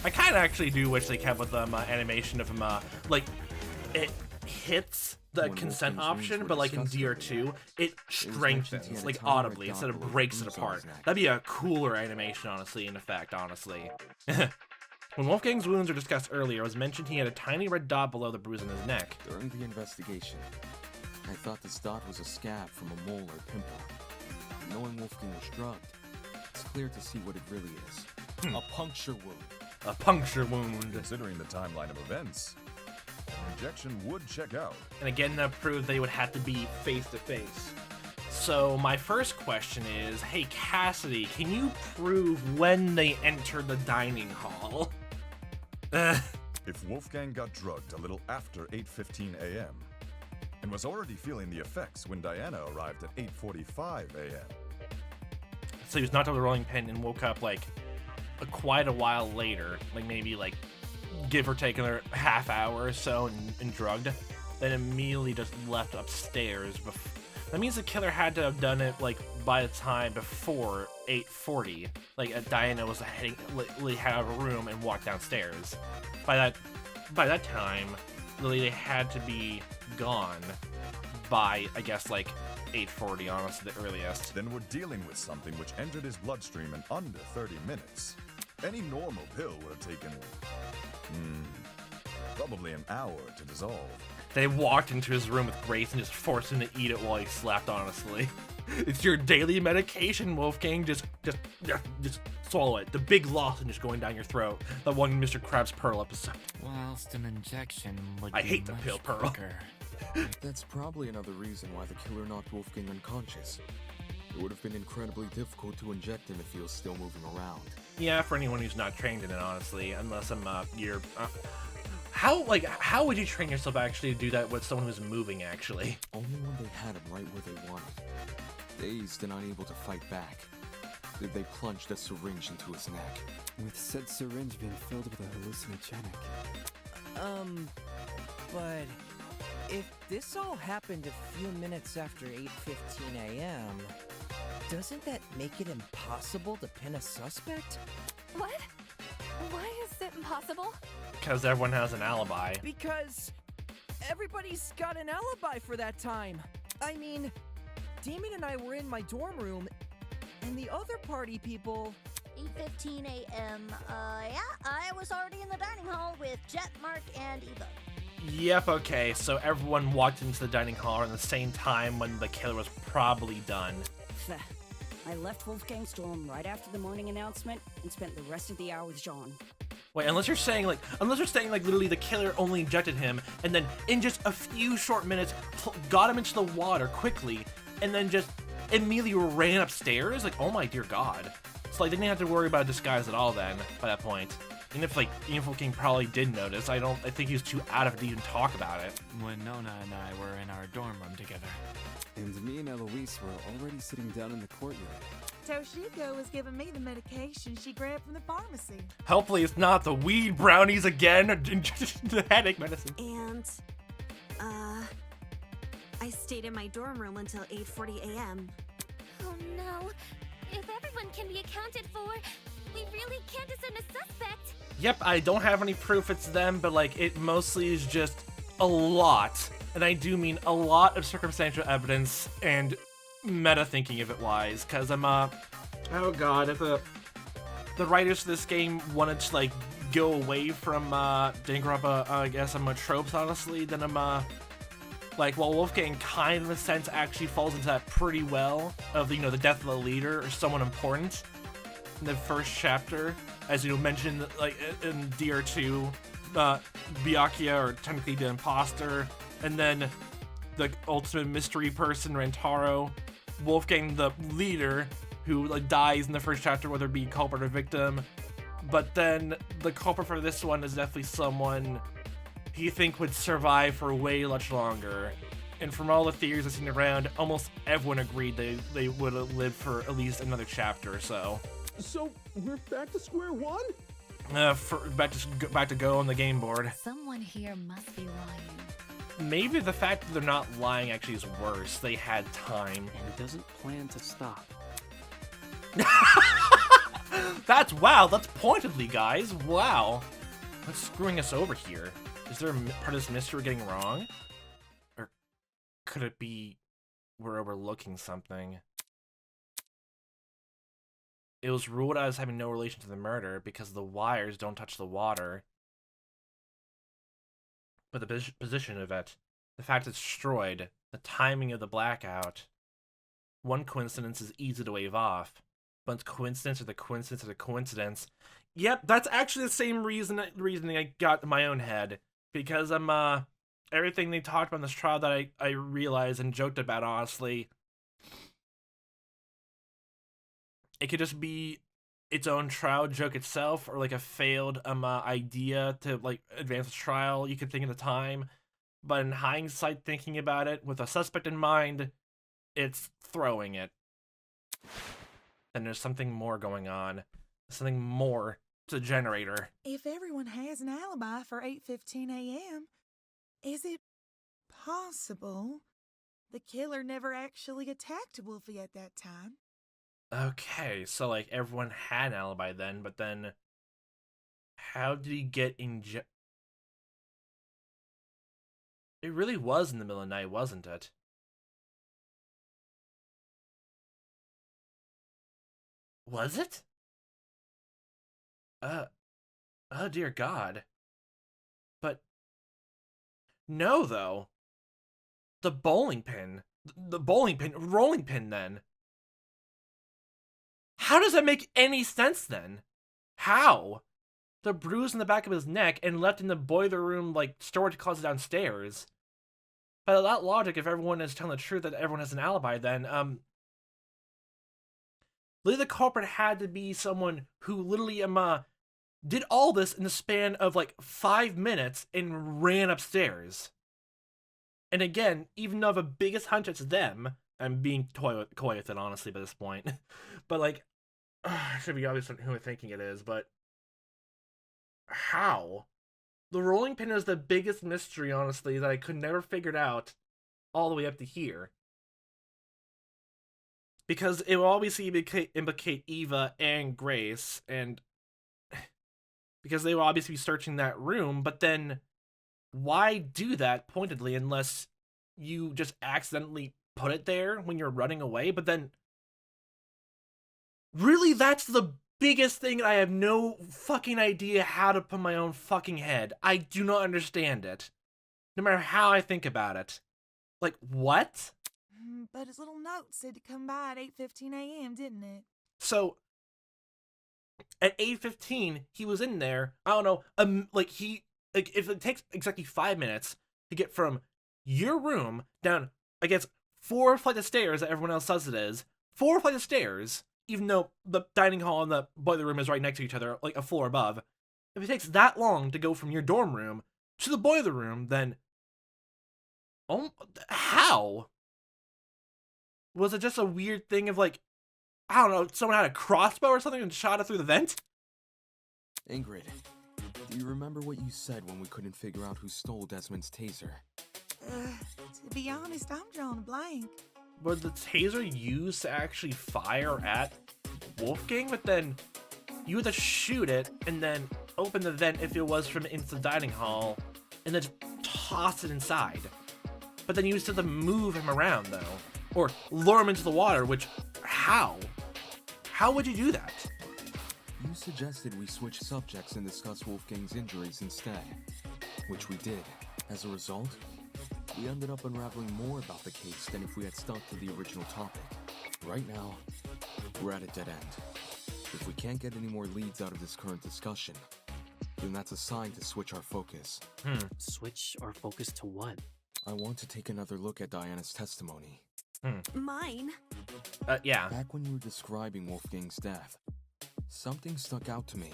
I kind of actually do wish they kept with animation of him, like, it hits the consent option, but like in DR2, it strengthens, like, audibly, instead of breaks it apart. That'd be a cooler animation, honestly, in effect, honestly. When Wolfgang's wounds were discussed earlier, it was mentioned he had a tiny red dot below the bruise on his neck. During the investigation, I thought this dot was a scab from a mole or pimple. Knowing Wolfgang was drugged, it's clear to see what it really is. A puncture wound. A puncture wound. Considering the timeline of events, an injection would check out. And again, that proved they would have to be face to face. So my first question is, hey Cassidy, can you prove when they entered the dining hall? If Wolfgang got drugged a little after 8:15 a.m. and was already feeling the effects when Diana arrived at 8:45 a.m. So he was knocked out of the rolling pin and woke up like quite a while later, like maybe like give or take another half hour or so and drugged, then immediately just left upstairs. That means the killer had to have done it like by the time before 8:40. Like Diana was heading out of a room and walked downstairs. By that time, Lily, they had to be gone by, I guess, like 8:40, honestly, the earliest. Then we're dealing with something which entered his bloodstream in under 30 minutes. Any normal pill would have taken, probably an hour to dissolve. They walked into his room with Grace and just forced him to eat it while he slept, honestly. It's your daily medication, Wolfgang. Just swallow it. The big lozenge going down your throat. The one in Mr. Krabs' Pearl episode. Whilst an injection would I be hate the much pill, Pearl. quicker. That's probably another reason why the killer knocked Wolfgang unconscious. It would have been incredibly difficult to inject him if he was still moving around. Yeah, for anyone who's not trained in it, honestly, unless you're... How would you train yourself actually to do that with someone who's moving, actually? Only when they had him right where they wanted. Dazed and unable to fight back, did they plunge the syringe into his neck. With said syringe being filled with a hallucinogenic. But if this all happened a few minutes after 8:15 a.m., doesn't that make it impossible to pin a suspect? What? Why is it impossible? Because everyone has an alibi. Because everybody's got an alibi for that time. I mean, Damon and I were in my dorm room, and the other party people... 8:15 a.m. Yeah, I was already in the dining hall with Jet, Mark, and Eva. Yep, okay, so everyone walked into the dining hall at the same time when the killer was probably done. I left Wolfgang's dorm right after the morning announcement and spent the rest of the hour with Jean. Wait, unless you're saying literally the killer only injected him and then in just a few short minutes got him into the water quickly and then just immediately ran upstairs? Like, oh my dear god. So like they didn't have to worry about a disguise at all then by that point. Even if Wolfgang probably did notice, I think he was too out of it to even talk about it. When Nona and I were in our dorm room together. And me and Eloise were already sitting down in the courtyard. Toshiko was giving me the medication she grabbed from the pharmacy. Hopefully it's not the weed brownies again, the headache medicine. And, I stayed in my dorm room until 8:40 a.m. Oh no. If everyone can be accounted for, we really can't discern a suspect. Yep, I don't have any proof it's them, but like it mostly is just a lot, and I do mean a lot of circumstantial evidence and meta thinking if it wise, because oh god, if the writers of this game wanted to like go away from tropes, honestly, then while Wolfgang kind of in a sense actually falls into that pretty well of the death of the leader or someone important in the first chapter, as mentioned like in DR2, Byakuya, or technically the imposter, and then the ultimate mystery person, Rentaro, Wolfgang the leader, who like dies in the first chapter, whether it be culprit or victim. But then the culprit for this one is definitely someone he think would survive for way much longer. And from all the theories I've seen around, almost everyone agreed they would have lived for at least another chapter or so. So we're back to square one? Back to go on the game board. Someone here must be lying. Maybe the fact that they're not lying actually is worse. They had time. And he doesn't plan to stop. That's pointedly, guys. Wow. What's screwing us over here? Is there a part of this mystery we're getting wrong? Or could it be we're overlooking something? It was ruled out as having no relation to the murder because the wires don't touch the water. But the position of it, the fact it's destroyed, the timing of the blackout. One coincidence is easy to wave off. But coincidence or the coincidence or the coincidence. Yep, that's actually the same reasoning I got in my own head. Because everything they talked about in this trial that I realized and joked about, honestly, it could just be its own trial joke itself, or like a failed idea to like advance the trial you could think at the time. But in hindsight, thinking about it with a suspect in mind, it's throwing it. Then there's something more going on. Something more to the generator. If everyone has an alibi for 8:15 a.m., is it possible the killer never actually attacked Wolfie at that time? Okay, so like everyone had an alibi then, but then how did he get It really was in the middle of the night, wasn't it? Was it? Oh dear God. But no, though. The rolling pin, then. How does that make any sense then? How? The bruise in the back of his neck and left in the boiler room, like, storage closet downstairs. By that logic, if everyone is telling the truth that everyone has an alibi, then, literally the culprit had to be someone who literally, did all this in the span of, like, 5 minutes and ran upstairs. And again, even though the biggest hunch it's them, I'm being coy with it, honestly, by this point. But, like, it should be obvious who I'm thinking it is, but how? The rolling pin is the biggest mystery, honestly, that I could never figure out all the way up to here. Because it will obviously implicate Eva and Grace, and because they will obviously be searching that room, but then why do that pointedly unless you just accidentally put it there when you're running away? But then, really, that's the biggest thing I have no fucking idea how to put in my own fucking head. I do not understand it, no matter how I think about it. Like, what? But his little note said to come by at 8:15 a.m., didn't it? So, at 8:15, he was in there, I don't know, if it takes exactly 5 minutes to get from your room down, I guess, 4 flights of stairs that everyone else says it is, 4 flights of stairs, even though the dining hall and the boiler room is right next to each other, like a floor above, if it takes that long to go from your dorm room to the boiler room, then, how? Was it just a weird thing of, like, I don't know, someone had a crossbow or something and shot it through the vent? Ingrid, do you remember what you said when we couldn't figure out who stole Desmond's taser? To be honest, I'm drawing a blank. Was the taser used to actually fire at Wolfgang? But then you had to shoot it and then open the vent if it was from into the dining hall and then toss it inside. But then you used to move him around, though. Or lure him into the water, which, how? How would you do that? You suggested we switch subjects and discuss Wolfgang's injuries instead, which we did. As a result, we ended up unraveling more about the case than if we had stuck to the original topic. Right now, we're at a dead end. If we can't get any more leads out of this current discussion, then that's a sign to switch our focus. Switch our focus to what? I want to take another look at Diana's testimony. Mine? Yeah. Back when you were describing Wolfgang's death, something stuck out to me.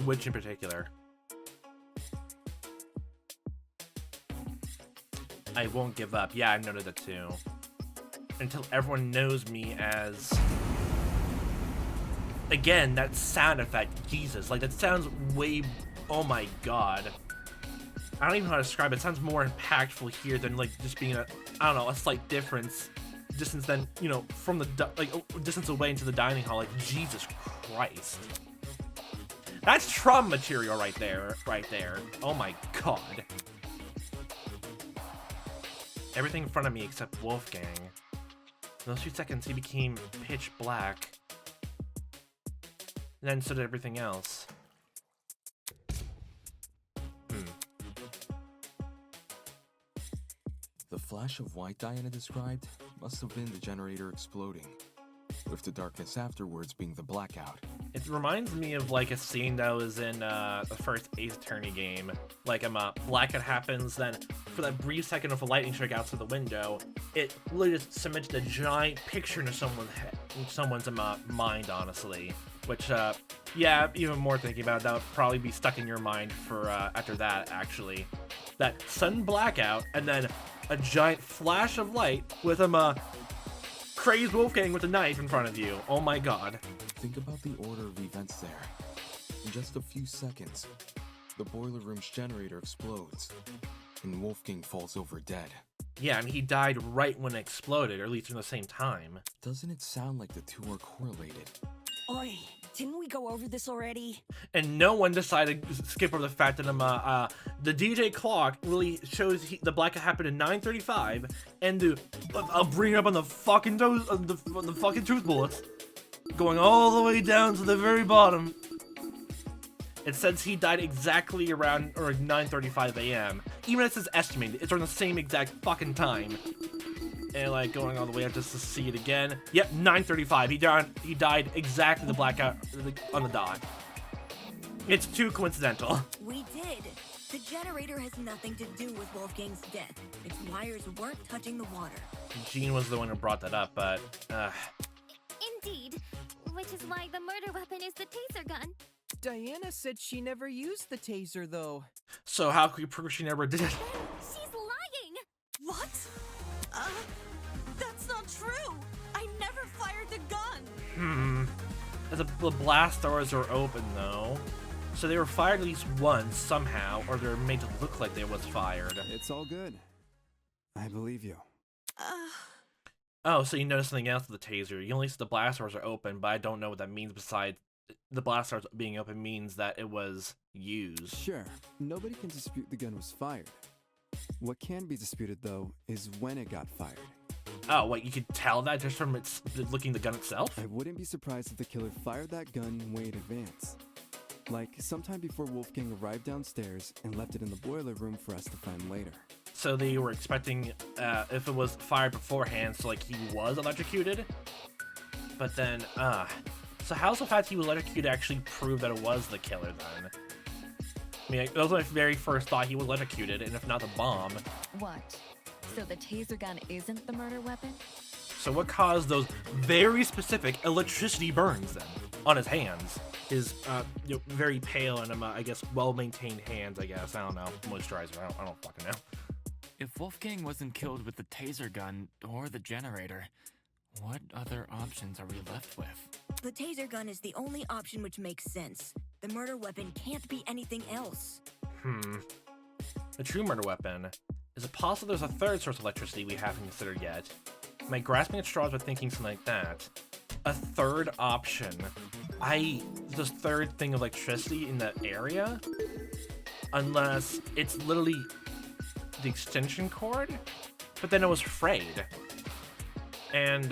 Which in particular? I won't give up. Yeah, I've noted that too. Until everyone knows me as... Again, that sound effect. Jesus, like that sounds way... Oh my god. I don't even know how to describe it. It sounds more impactful here than like just being a... I don't know, a slight difference. Distance then, you know, from the... distance away into the dining hall. Like, Jesus Christ. That's trauma material right there. Right there. Oh my god. Everything in front of me except Wolfgang. In those few seconds, he became pitch black. And then so did everything else. The flash of white Diana described must have been the generator exploding, with the darkness afterwards being the blackout. It reminds me of like a scene that was in the first Ace Attorney game. Like blackout happens, then for that brief second of a lightning strike outside the window, it literally just cemented a giant picture into someone's mind, honestly. Which, yeah, even more thinking about it, that would probably be stuck in your mind for after that, actually. That sudden blackout, and then a giant flash of light with crazed Wolfgang with a knife in front of you. Oh my god. Think about the order of events there. In just a few seconds, the boiler room's generator explodes, and Wolfgang falls over dead. Yeah, and he died right when it exploded, or at least in the same time. Doesn't it sound like the two are correlated? Oi, didn't we go over this already? And no one decided to skip over the fact that the DJ clock really shows the blackout happened at 9:35, and I'll bring it up on the fucking the fucking truth bullets. going all the way down to the very bottom. It says he died exactly around 9:35 a.m. Even as it's estimated, it's around the same exact fucking time. And like going all the way up just to see it again. Yep, 9:35. He died exactly the blackout on the dot. It's too coincidental. We did. The generator has nothing to do with Wolfgang's death. Its wires weren't touching the water. Jean was the one who brought that up, but Indeed. Which is why the murder weapon is the taser gun. Diana said she never used the taser, though. So how can we prove she never did? She's lying! What? That's not true! I never fired the gun! The blast doors are open, though. So they were fired at least once, somehow, or they're made to look like they was fired. It's all good. I believe you. Oh, so you noticed something else with the taser. You only see the blast doors are open, but I don't know what that means besides the blast doors being open means that it was used. Sure, nobody can dispute the gun was fired. What can be disputed, though, is when it got fired. Oh, wait, you could tell that just from looking the gun itself? I wouldn't be surprised if the killer fired that gun way in advance. Like, sometime before Wolfgang arrived downstairs and left it in the boiler room for us to find later. So they were expecting, if it was fired beforehand, so like he was electrocuted? But then, so how's the fact he was electrocuted actually prove that it was the killer then? I mean, that was my very first thought, he was electrocuted, and if not the bomb. What? So the taser gun isn't the murder weapon? So what caused those very specific electricity burns then on his hands? His very pale and I guess well-maintained hands. I guess I don't know, moisturizer. I don't fucking know. If Wolfgang wasn't killed with the taser gun or the generator, what other options are we left with? The taser gun is the only option which makes sense. The murder weapon can't be anything else. The true murder weapon. Is it possible there's a third source of electricity we haven't considered yet? Am I grasping at straws by thinking something like that? A third option. This third thing of electricity in that area? Unless it's literally the extension cord? But then it was frayed. And,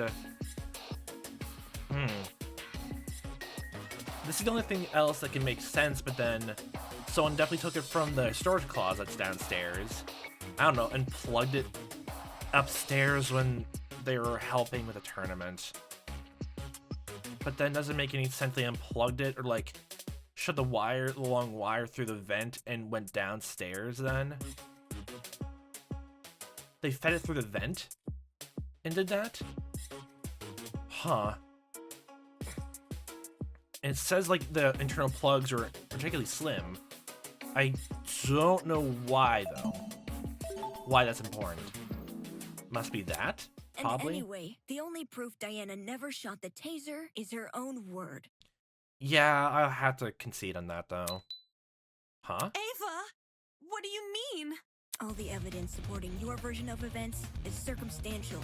this is the only thing else that can make sense, but then someone definitely took it from the storage closets downstairs. I don't know, and plugged it upstairs when they were helping with the tournament. But then doesn't make any sense they unplugged it or like shut the long wire through the vent and went downstairs then. They fed it through the vent and did that? Huh. And it says like the internal plugs are particularly slim. I don't know why though. Why that's important. Must be that? Probably. And anyway, the only proof Diana never shot the taser is her own word. Yeah, I'll have to concede on that though. Huh? Ava! What do you mean? All the evidence supporting your version of events is circumstantial.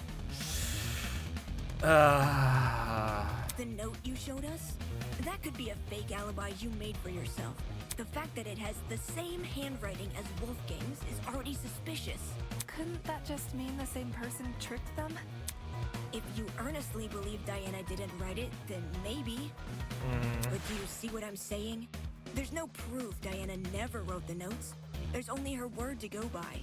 The note you showed us? That could be a fake alibi you made for yourself. The fact that it has the same handwriting as Wolfgang's is already suspicious. Couldn't that just mean the same person tricked them? If you earnestly believe Diana didn't write it, then maybe. But do you see what I'm saying? There's no proof Diana never wrote the notes. There's only her word to go by.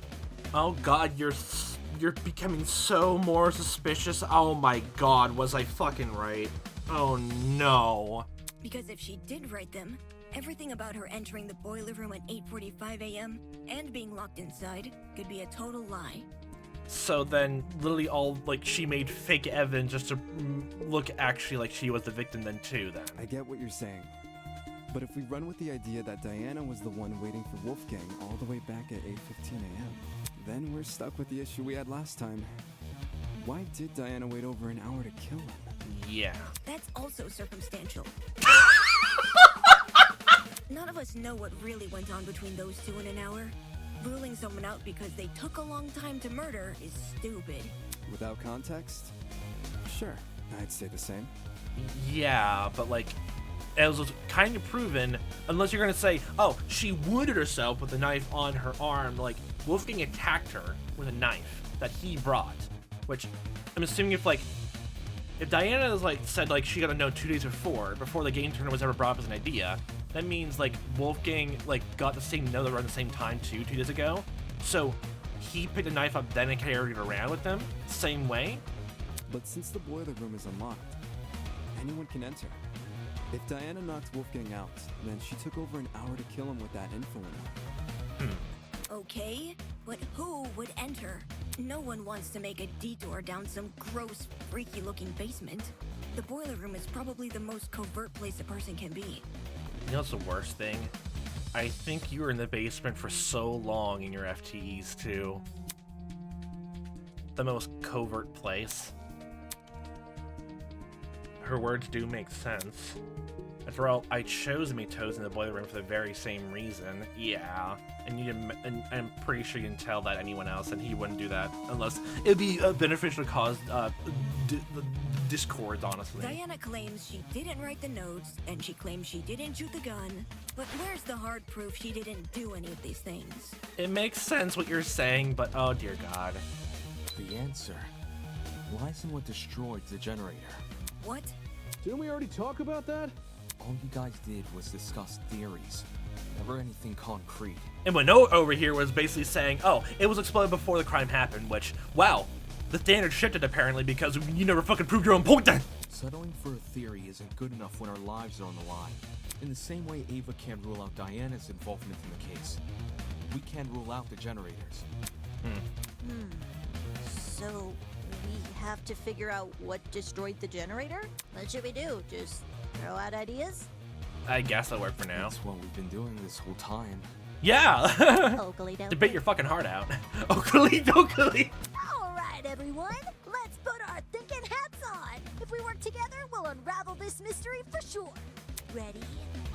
Oh god, you're becoming so more suspicious. Oh my god, was I fucking right? Oh no. Because if she did write them, everything about her entering the boiler room at 8:45 a.m. and being locked inside could be a total lie. So then, literally all, like, she made fake evidence just to look actually like she was the victim then too, then. I get what you're saying. But if we run with the idea that Diana was the one waiting for Wolfgang all the way back at 8:15 a.m., then we're stuck with the issue we had last time. Why did Diana wait over an hour to kill him? Yeah. That's also circumstantial. None of us know what really went on between those two in an hour. Ruling someone out because they took a long time to murder is stupid. Without context? Sure, I'd say the same. Yeah, but like, it was kind of proven, unless you're gonna say, oh, she wounded herself with a knife on her arm, like, Wolfgang attacked her with a knife that he brought, which I'm assuming if if Diana is like said like she got a note 2 days before the game tournament was ever brought up as an idea, that means like Wolfgang like got the same note around the same time too 2 days ago. So he picked a knife up then and carried it around with him, same way. But since the boiler room is unlocked, anyone can enter. If Diana knocked Wolfgang out, then she took over an hour to kill him with that info in her. Okay, but who would enter? No one wants to make a detour down some gross, freaky-looking basement. The boiler room is probably the most covert place a person can be. You know what's the worst thing? I think you were in the basement for so long in your FTEs too. The most covert place. Her words do make sense. After all, I chose Mitzchievous in the boiler room for the very same reason. Yeah, and I'm pretty sure you can tell that anyone else, and he wouldn't do that unless it'd be beneficial to cause discord, honestly. Diana claims she didn't write the notes, and she claims she didn't shoot the gun. But where's the hard proof she didn't do any of these things? It makes sense what you're saying, but oh dear God. The answer lies in what destroyed the generator. What? Didn't we already talk about that? All you guys did was discuss theories, never anything concrete. And what Noah over here was basically saying, oh, it was exploded before the crime happened, which, wow, the standard shifted apparently because you never fucking proved your own point then. Settling for a theory isn't good enough when our lives are on the line. In the same way Ava can't rule out Diana's involvement in the case, we can't rule out the generators. So, we have to figure out what destroyed the generator? What should we do? Just throw out ideas? I guess that'll work for now. That's what we've been doing this whole time. Yeah! Oakley Debate your fucking heart out. Oakley. Alright, everyone. Let's put our thinking hats on. If we work together, we'll unravel this mystery for sure. Ready?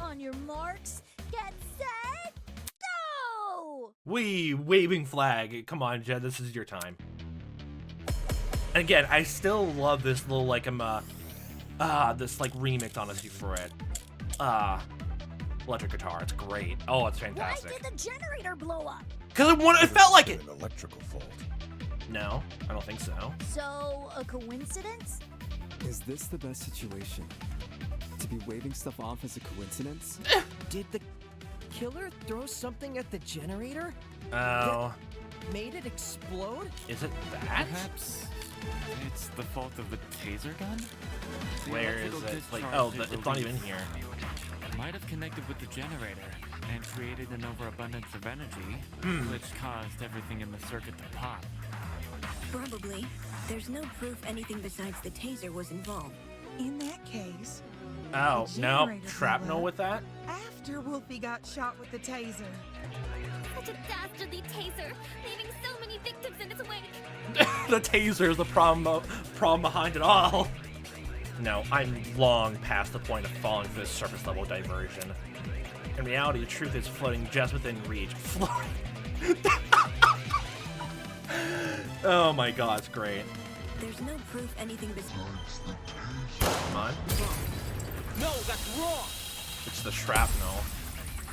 On your marks, get set, go! Waving flag. Come on, Jed, this is your time. And again, I still love this little like this like remix honestly for it. Electric guitar, it's great. Oh, it's fantastic. Why did the generator blow up? Because it felt like it. An electrical fault. No, I don't think so. So, a coincidence? Is this the best situation? To be waving stuff off as a coincidence? Did the killer throw something at the generator? Oh. That made it explode? Is it that? Perhaps it's the fault of the taser gun? Where is it? Like, oh, it's not even here. Might have connected with the generator and created an overabundance of energy, which caused everything in the circuit to pop. Probably. There's no proof anything besides the taser was involved. In that case... Oh, the no. generator Shrapnel blew with that? After Wolfie got shot with the taser. Such a dastardly taser, leaving so many victims in its wake. The taser is the problem behind it all. No, I'm long past the point of falling for this surface level diversion. In reality, the truth is floating just within reach. Floating. Oh my god, it's great. There's no proof anything besides the taser. Come on. No, that's wrong. It's the shrapnel.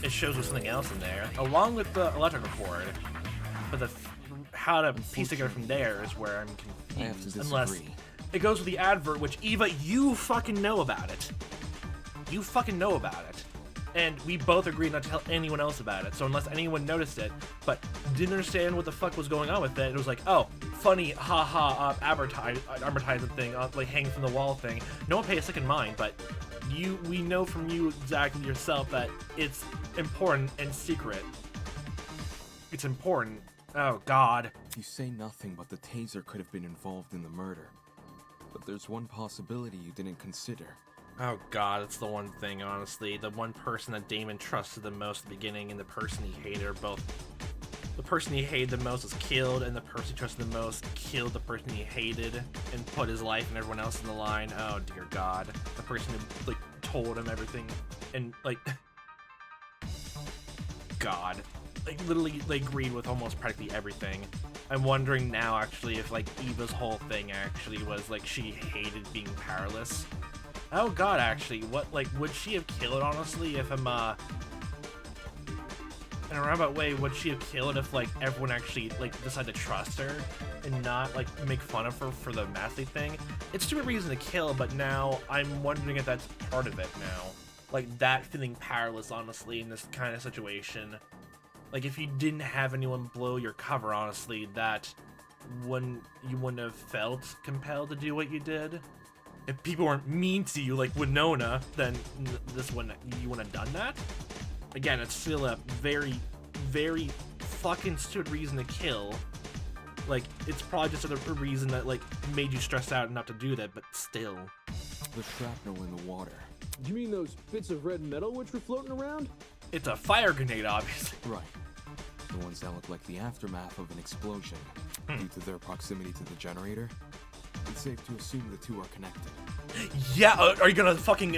It shows there's something else in there, along with the electrical cord. But how to piece together from there is where I'm confused. I have to disagree. Unless it goes with the advert, which Eva, you fucking know about it. You fucking know about it. And we both agreed not to tell anyone else about it. So unless anyone noticed it, but didn't understand what the fuck was going on with it, it was like, oh, funny, haha, advertising thing, like hanging from the wall thing. No one pay a second mind, but we know from you exactly yourself that it's important and secret. It's important. Oh, God. You say nothing, but the taser could have been involved in the murder. But there's one possibility you didn't consider. Oh, God, it's the one thing, honestly. The one person that Damon trusted the most at the beginning and the person he hated are both... The person he hated the most was killed, and the person he trusted the most killed the person he hated and put his life and everyone else in the line. Oh, dear God. The person who, like, told him everything and, like... God. Like, literally, they agreed with almost practically everything. I'm wondering now, actually, if, like, Eva's whole thing actually was, like, she hated being powerless. Oh, God, actually, what, like, would she have killed, honestly, if in a roundabout way, would she have killed if, like, everyone actually, like, decided to trust her and not, like, make fun of her for the massy thing? It's a stupid reason to kill, but now I'm wondering if that's part of it now. Like, that feeling powerless, honestly, in this kind of situation. Like, if you didn't have anyone blow your cover, honestly, that you wouldn't have felt compelled to do what you did. If people weren't mean to you, like Winona, then you wouldn't have done that. Again, it's still a very, very fucking stupid reason to kill. Like, it's probably just a reason that, like, made you stressed out enough to do that, but still. The shrapnel in the water. You mean those bits of red metal which were floating around? It's a fire grenade, obviously. Right. The ones that look like the aftermath of an explosion. Due to their proximity to the generator, it's safe to assume the two are connected. Yeah, are you gonna fucking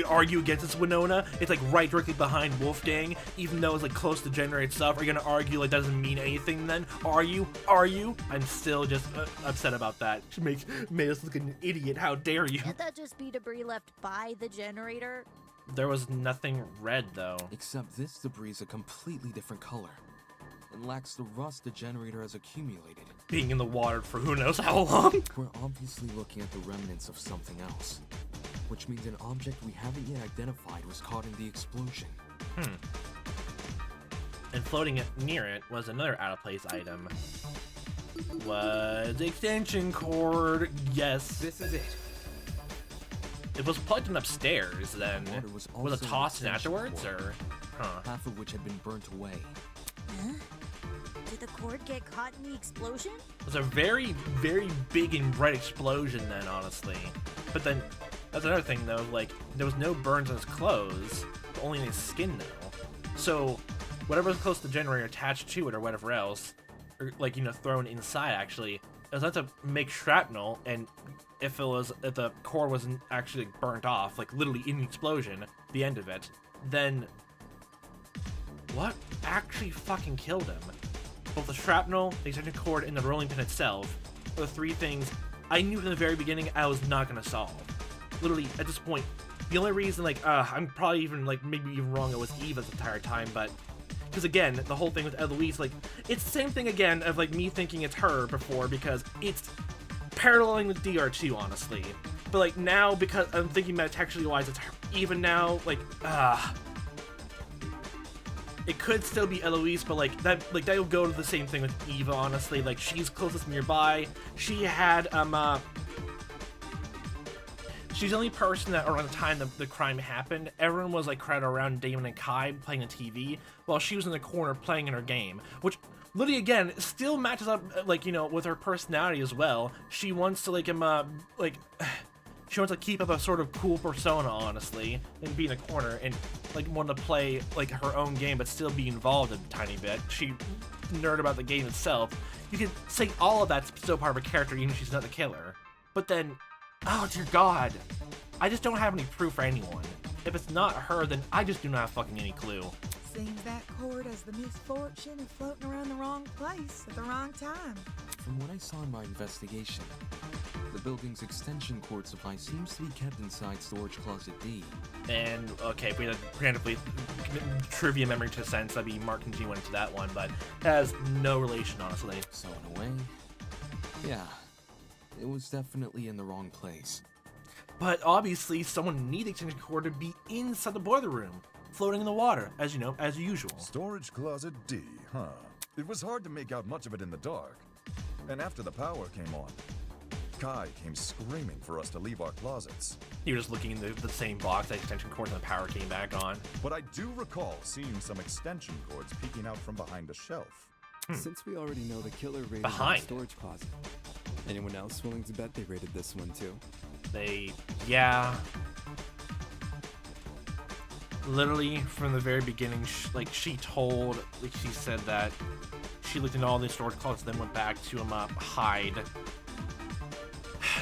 argue against this, Winona? It's like right directly behind Wolfgang, even though it's like close to generator stuff. Are you gonna argue like that doesn't mean anything then? Are you? I'm still just upset about that. She made us look like an idiot. How dare you? Can't that just be debris left by the generator? There was nothing red though. Except this debris is a completely different color and lacks the rust the generator has accumulated. Being in the water for who knows how long? We're obviously looking at the remnants of something else, which means an object we haven't yet identified was caught in the explosion. And floating near it was another out-of-place item. Was extension cord? Yes. This is it. It was plugged in upstairs then. Was it tossed in afterwards, cord, or? Half of which had been burnt away. Huh? Did the cord get caught in the explosion? It was a very, very big and bright explosion then, honestly. But then, that's another thing though, like, there was no burns on his clothes, but only in his skin though. So, whatever was close to the generator attached to it or whatever else, or like, you know, thrown inside actually, it was not to make shrapnel, and if the core wasn't actually burnt off, like literally in the explosion, the end of it, then what actually fucking killed him? Both the shrapnel, the extension cord, and the rolling pin itself are the three things I knew from the very beginning I was not gonna solve. Literally, at this point, the only reason, like, I'm probably even, like, maybe even wrong, it was Eva the entire time, but, because again, the whole thing with Eloise, like, it's the same thing again of, like, me thinking it's her before, because it's paralleling with DR2, honestly. But, like, now, because I'm thinking metatextually-wise, it's her, even now, like, it could still be Eloise, but like that'll go to the same thing with Eva, honestly. Like, she's closest nearby. She had she's the only person that around the time the crime happened, everyone was like crowded around Damon and Kai playing the TV while she was in the corner playing in her game, which literally again still matches up, like, you know, with her personality as well. She wants to she wants to keep up a sort of cool persona, honestly, and be in a corner and, like, want to play, like, her own game but still be involved a tiny bit. She nerd about the game itself. You can say all of that's still part of her character, even if she's not the killer. But then, oh dear God, I just don't have any proof for anyone. If it's not her, then I just do not have fucking any clue. Seems that cord has the misfortune of floating around the wrong place at the wrong time. From what I saw in my investigation, the building's extension cord supply seems to be kept inside storage closet D. And, okay, if we had a randomly trivia memory to a sense, that'd be Mark and G went into that one, but it has no relation, honestly. So in a way, yeah, it was definitely in the wrong place. But obviously, someone needed extension cord to be inside the boiler room, floating in the water, as you know, as usual. Storage closet D, huh? It was hard to make out much of it in the dark. And after the power came on, Kai came screaming for us to leave our closets. You were just looking in the same box, that extension cord, and the power came back on. But I do recall seeing some extension cords peeking out from behind a shelf. Since we already know the killer raided Behind. the storage closet, anyone else willing to bet they raided this one too? Yeah. Literally, from the very beginning, she said that she looked into all the storage closets, then went back to hide.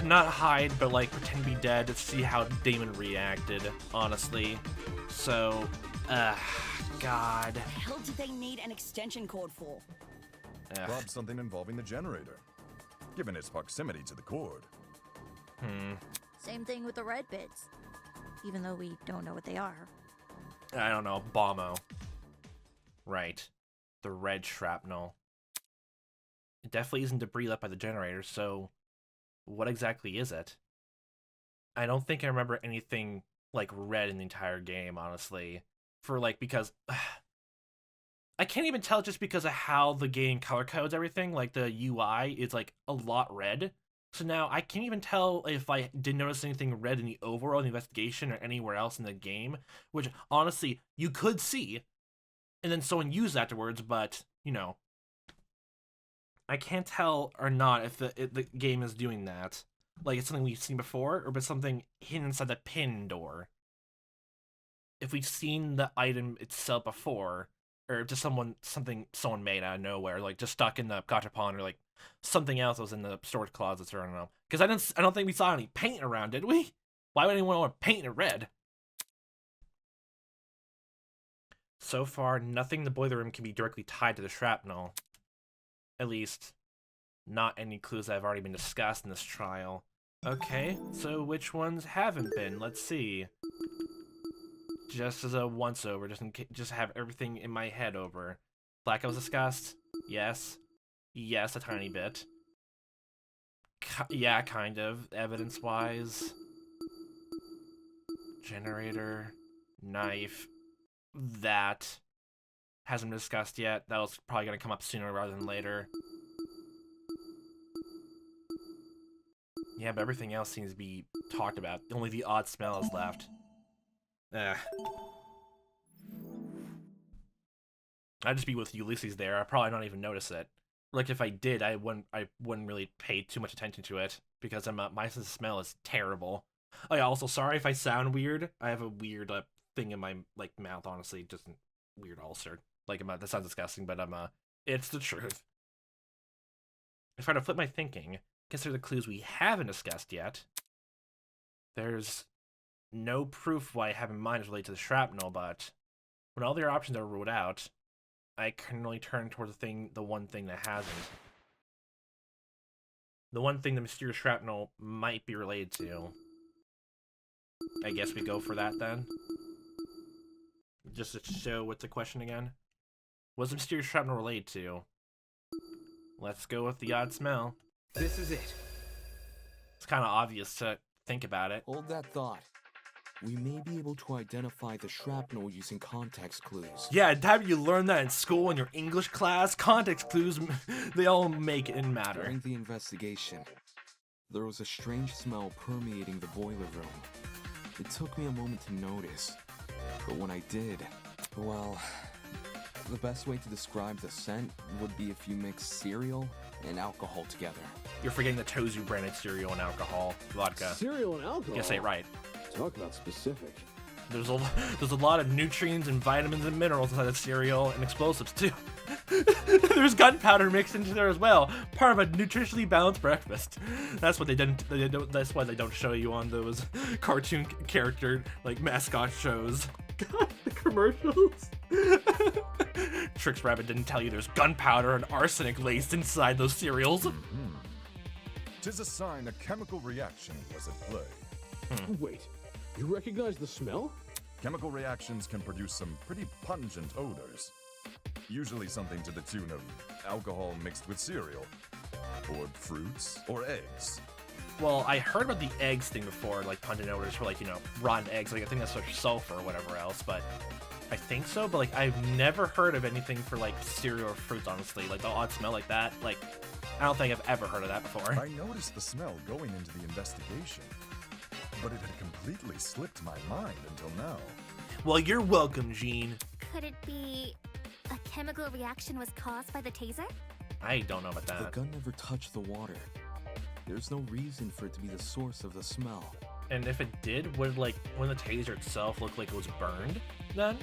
Not hide, but like pretend to be dead to see how Damon reacted, honestly. So, God. What the hell did they need an extension cord for? Probably something involving the generator, given its proximity to the cord. Same thing with the red bits, even though we don't know what they are. I don't know, Bombo. Right. The red shrapnel. It definitely isn't debris left by the generator, so what exactly is it? I don't think I remember anything like red in the entire game, honestly. Because I can't even tell just because of how the game color codes everything. Like the UI is like a lot red. So now I can't even tell if I did notice anything red in the overall investigation or anywhere else in the game, which honestly you could see, and then someone used afterwards, but you know, I can't tell or not if the game is doing that. Like it's something we've seen before, or if it's something hidden inside the pin door. If we've seen the item itself before, or just someone made out of nowhere, like just stuck in the gachapon, or like something else that was in the storage closets, or I don't know. Because I don't think we saw any paint around, did we? Why would anyone want to paint it red? So far, nothing in the boiler room can be directly tied to the shrapnel. At least, not any clues that have already been discussed in this trial. Okay, so which ones haven't been? Let's see. Just as a once-over, just have everything in my head over. Blackout was discussed? Yes. Yes, a tiny bit. Yeah, kind of, evidence-wise. Generator. Knife. That hasn't been discussed yet. That was probably going to come up sooner rather than later. Yeah, but everything else seems to be talked about. Only the odd smell is left. I'd just be with Ulysses there. I'd probably not even notice it. Like if I did, I wouldn't really pay too much attention to it because my sense of smell is terrible. Oh yeah, also sorry if I sound weird. I have a weird thing in my mouth. Honestly, just weird ulcer. That sounds disgusting, but it's the truth. If I were to flip my thinking, consider the clues we haven't discussed yet. There's no proof what I have in mind is related to the shrapnel, but when all the other options are ruled out, I can only turn towards the one thing that hasn't. The one thing the mysterious shrapnel might be related to. I guess we go for that then. Just to show what's the question again. What's the mysterious shrapnel related to? Let's go with the odd smell. This is it. It's kind of obvious to think about it. Hold that thought. We may be able to identify the shrapnel using context clues. Yeah, haven't you learned that in school in your English class? Context clues, they all make it matter. During the investigation, there was a strange smell permeating the boiler room. It took me a moment to notice, but when I did, well, the best way to describe the scent would be if you mix cereal and alcohol together. You're forgetting the Tozu branded cereal and alcohol, vodka. Cereal and alcohol? You say it right. Talk about specific. There's a lot of nutrients and vitamins and minerals inside the cereal and explosives too. There's gunpowder mixed into there as well. Part of a nutritionally balanced breakfast. That's what that's why they don't show you on those cartoon character mascot shows. God, the commercials. Trix Rabbit didn't tell you there's gunpowder and arsenic laced inside those cereals. Tis a sign a chemical reaction was at play. Wait, you recognize the smell? Chemical reactions can produce some pretty pungent odors. Usually something to the tune of alcohol mixed with cereal, or fruits, or eggs. Well, I heard about the eggs thing before, pungent odors for rotten eggs. I think that's for sulfur or whatever else, but I think so. But I've never heard of anything for cereal or fruits, honestly. The odd smell like that. I don't think I've ever heard of that before. I noticed the smell going into the investigation, but it had completely slipped my mind until now. Well, you're welcome, Jean. Could it be a chemical reaction was caused by the taser? I don't know about that. The gun never touched the water. There's no reason for it to be the source of the smell. And if it did, would when the taser itself look like it was burned then?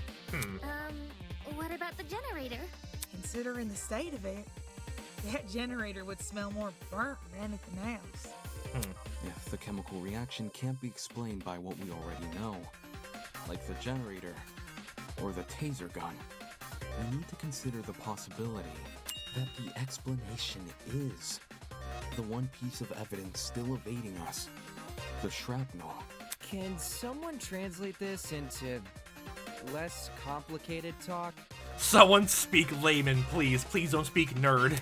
What about the generator? Considering the state of it, that generator would smell more burnt than anything else. If the chemical reaction can't be explained by what we already know, like the generator or the taser gun, we need to consider the possibility that the explanation is the one piece of evidence still evading us, the shrapnel. Can someone translate this into less complicated talk? Someone speak layman, please. Please don't speak nerd.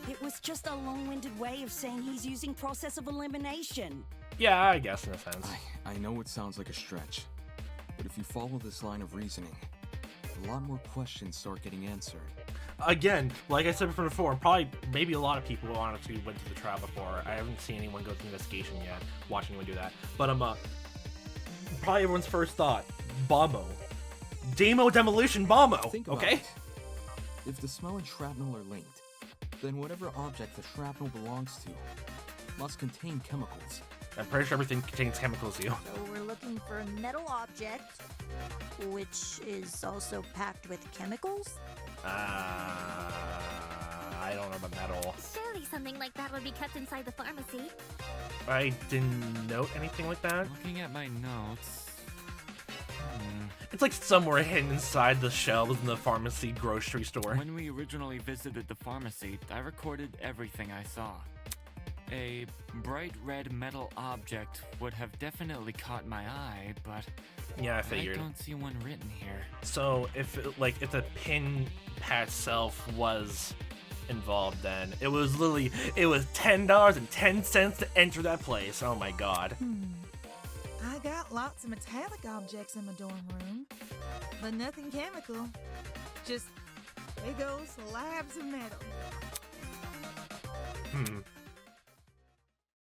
It was just a long-winded way of saying he's using process of elimination. Yeah, I guess in a sense. I know it sounds like a stretch, but if you follow this line of reasoning, a lot more questions start getting answered. Again, like I said before, maybe a lot of people honestly went to the trial before. I haven't seen anyone go through the investigation yet, watching anyone do that. But probably everyone's first thought, Bombo. Demo Demolition Bombo, Think about okay? it. If the smell and shrapnel are linked, then whatever object the shrapnel belongs to must contain chemicals. I'm pretty sure everything contains chemicals, you. So we're looking for a metal object, which is also packed with chemicals? I don't know about metal. Surely something like that would be kept inside the pharmacy. I didn't note anything like that. Looking at my notes... It's like somewhere hidden inside the shelves in the pharmacy grocery store. When we originally visited the pharmacy, I recorded everything I saw. A bright red metal object would have definitely caught my eye, but yeah, I figured. I don't see one written here. So if the pin pad itself was involved, then it was $10.10 to enter that place. Oh my god. I got lots of metallic objects in my dorm room, but nothing chemical. Just big old slabs of metal.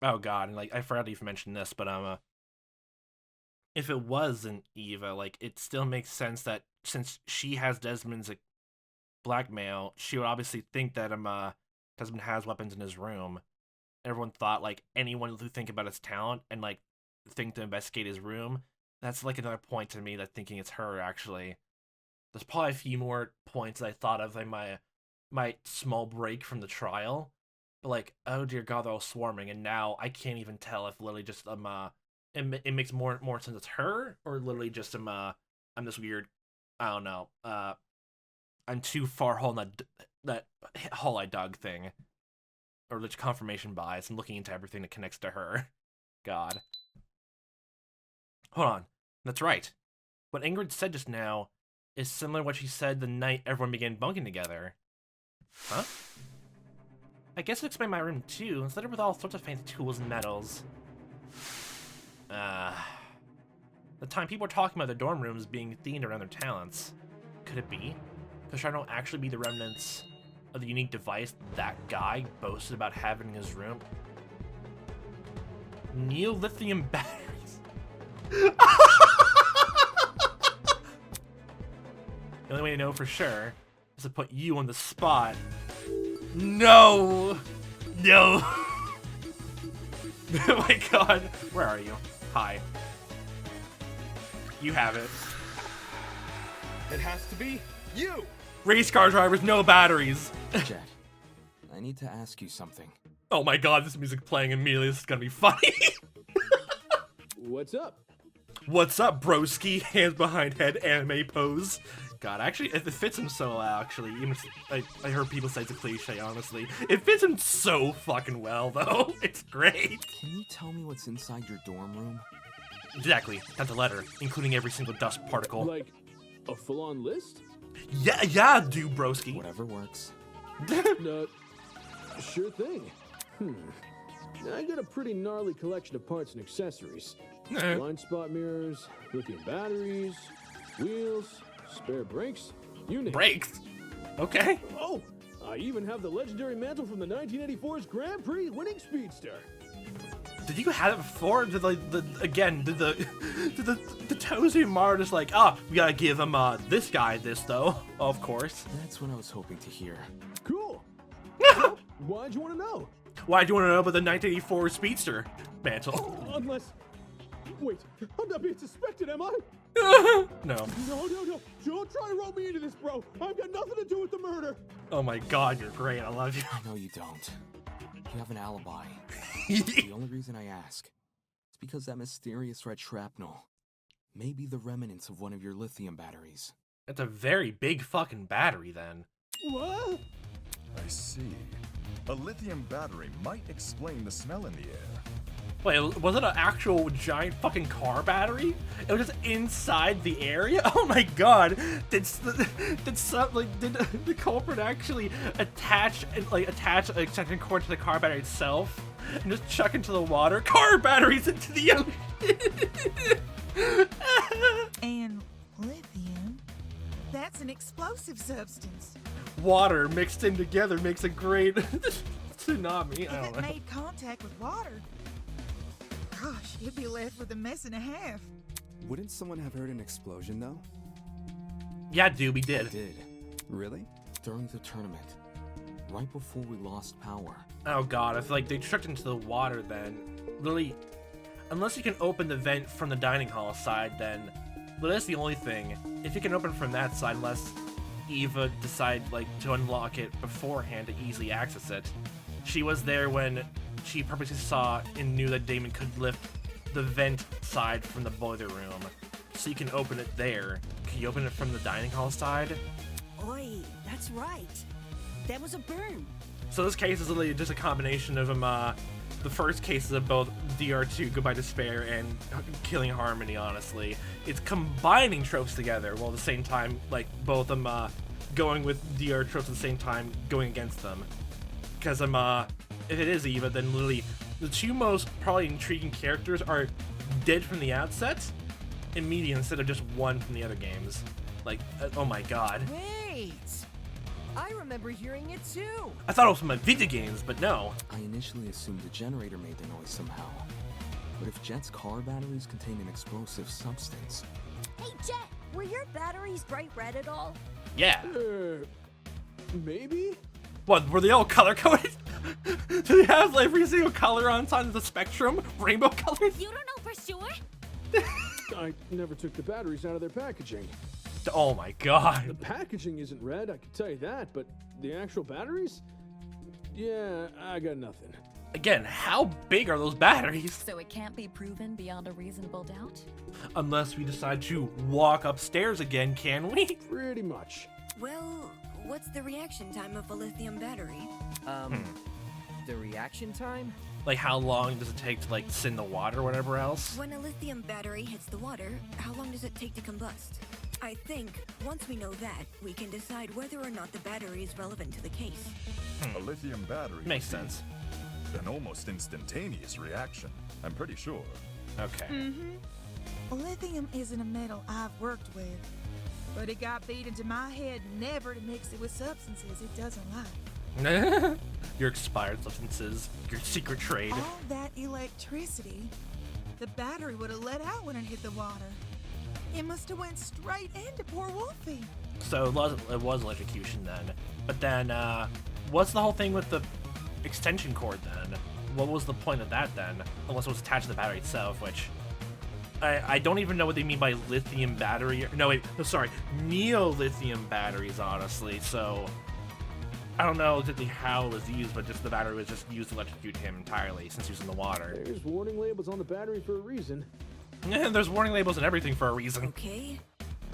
Oh god, and like I forgot to even mention this, but if it wasn't Eva, like it still makes sense that since she has Desmond's blackmail, she would obviously think that Desmond has weapons in his room. Everyone thought like anyone who think about his talent and like think to investigate his room. That's like another point to me that thinking it's her actually. There's probably a few more points that I thought of like my small break from the trial. But like, oh dear god, they're all swarming, and now I can't even tell if literally just it makes more sense it's her, or literally just I'm this weird, I don't know, I'm too far hole in that hole I dug thing, or the confirmation bias. I'm looking into everything that connects to her. God. Hold on, that's right. What Ingrid said just now is similar to what she said the night everyone began bunking together. Huh? I guess it explained my room too. It's littered with all sorts of fancy tools and metals. The time people were talking about their dorm rooms being themed around their talents. Could it be? Could Sharno actually be the remnants of the unique device that guy boasted about having in his room? Neolithium batteries. The only way to know for sure is to put you on the spot. No! No! Oh my god. Where are you? Hi. You have it. It has to be you! Race car drivers, no batteries. Jet, I need to ask you something. Oh my god, this music playing immediately. This is gonna be funny. What's up? What's up, broski? Hands behind head anime pose. God, actually, it fits him so well, actually. Even I heard people say it's a cliche, honestly. It fits him so fucking well, though. It's great. Can you tell me what's inside your dorm room? Exactly. That's a letter, including every single dust particle. Like, a full-on list? Yeah, dude, broski. Whatever works. Sure thing. I got a pretty gnarly collection of parts and accessories. Blind spot mirrors, lithium batteries, wheels, spare brakes, you name it. Brakes? Okay. Oh, I even have the legendary mantle from the 1984's Grand Prix winning speedster. Did you have it before? Did the Tozu Maru just like, oh, we gotta give him this guy this though? Of course. That's what I was hoping to hear. Cool. Why'd you want to know? Why'd you want to know about the 1984 Speedster mantle? Unless... Wait, I'm not being suspected, am I? No. No. Don't try to roll me into this, bro. I've got nothing to do with the murder. Oh my god, you're great. I love you. No, you don't. You have an alibi. The only reason I ask is because that mysterious red shrapnel may be the remnants of one of your lithium batteries. That's a very big fucking battery, then. What? I see. A lithium battery might explain the smell in the air. Wait, was it an actual giant fucking car battery? It was just inside the area? Oh my god! Did the culprit actually attach an extension cord to the car battery itself and just chuck into the water? Car batteries into the ocean! And lithium, that's an explosive substance. Water mixed in together makes a great tsunami. If I it don't know. made contact with water, gosh, you'd be left with a mess and a half. Wouldn't someone have heard an explosion, though? Yeah, dude, we did. I did. Really? During the tournament. Right before we lost power. Oh god, I feel like they chucked into the water then. Literally, unless you can open the vent from the dining hall side, then that's the only thing. If you can open from that side, unless Eva decided to unlock it beforehand to easily access it. She was there when she purposely saw and knew that Damon could lift the vent side from the boiler room. So you can open it there. Can you open it from the dining hall side? Oi, that's right. That was a burn. So this case is literally just a combination of the first cases of both DR2, Goodbye Despair, and Killing Harmony, honestly. It's combining tropes together, while at the same time, both of them going with DR tropes at the same time, going against them. Because if it is Eva, then literally the two most probably intriguing characters are dead from the outset, immediate instead of just one from the other games. Oh my god. Wait! I remember hearing it too! I thought it was from my video games, but no. I initially assumed the generator made the noise somehow. But if Jet's car batteries contain an explosive substance... Hey, Jet, were your batteries bright red at all? Yeah. Maybe? What, were they all color-coded? Do they have every single color on the spectrum? Rainbow colors? You don't know for sure? I never took the batteries out of their packaging. Oh my god. The packaging isn't red, I can tell you that, but the actual batteries? Yeah, I got nothing. Again, how big are those batteries? So it can't be proven beyond a reasonable doubt? Unless we decide to walk upstairs again, can we? Pretty much. Well, what's the reaction time of a lithium battery? The reaction time? How long does it take to sit in the water or whatever else? When a lithium battery hits the water, how long does it take to combust? I think once we know that, we can decide whether or not the battery is relevant to the case. A lithium battery makes sense. An almost instantaneous reaction, I'm pretty sure. Okay. Lithium isn't a metal I've worked with, but it got beat into my head never to mix it with substances it doesn't like. Your expired substances, your secret trade. All that electricity, the battery would have let out when it hit the water. It must have went straight into poor Wolfie. So it was electrocution then. But then, what's the whole thing with the extension cord then? What was the point of that then? Unless it was attached to the battery itself, which... I don't even know what they mean by lithium battery. No, wait, sorry. Neo-lithium batteries, honestly, so... I don't know exactly how it was used, but just the battery was just used to electrocute him entirely, since he was in the water. There's warning labels on the battery for a reason. There's warning labels and everything for a reason. Okay.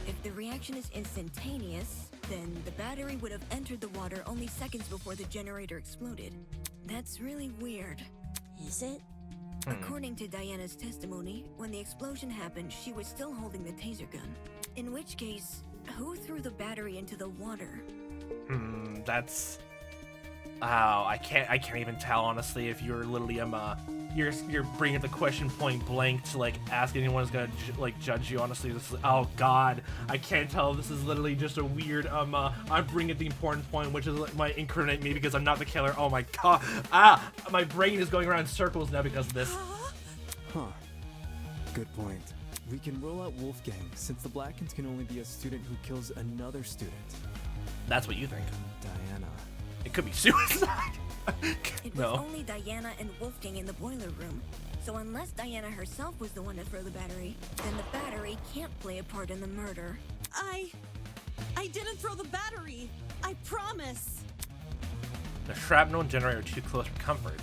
If the reaction is instantaneous, then the battery would have entered the water only seconds before the generator exploded. That's really weird. Is it? According to Diana's testimony, when the explosion happened, she was still holding the taser gun. In which case, who threw the battery into the water? That's... Oh, I can't even tell, honestly, if you're literally, you're bringing the question point blank to, ask anyone who's gonna, judge you, honestly. This is, oh, God, I can't tell. This is literally just a weird, I'm bringing the important point, which is, might incriminate me because I'm not the killer. Oh, my God. My brain is going around in circles now because of this. Huh. Good point. We can rule out Wolfgang, since the Blackens can only be a student who kills another student. That's what you think. Diana. It could be suicide. It was only Diana and Wolfgang in the boiler room. So unless Diana herself was the one to throw the battery, then the battery can't play a part in the murder. I didn't throw the battery. I promise. The shrapnel and generator are too close for comfort.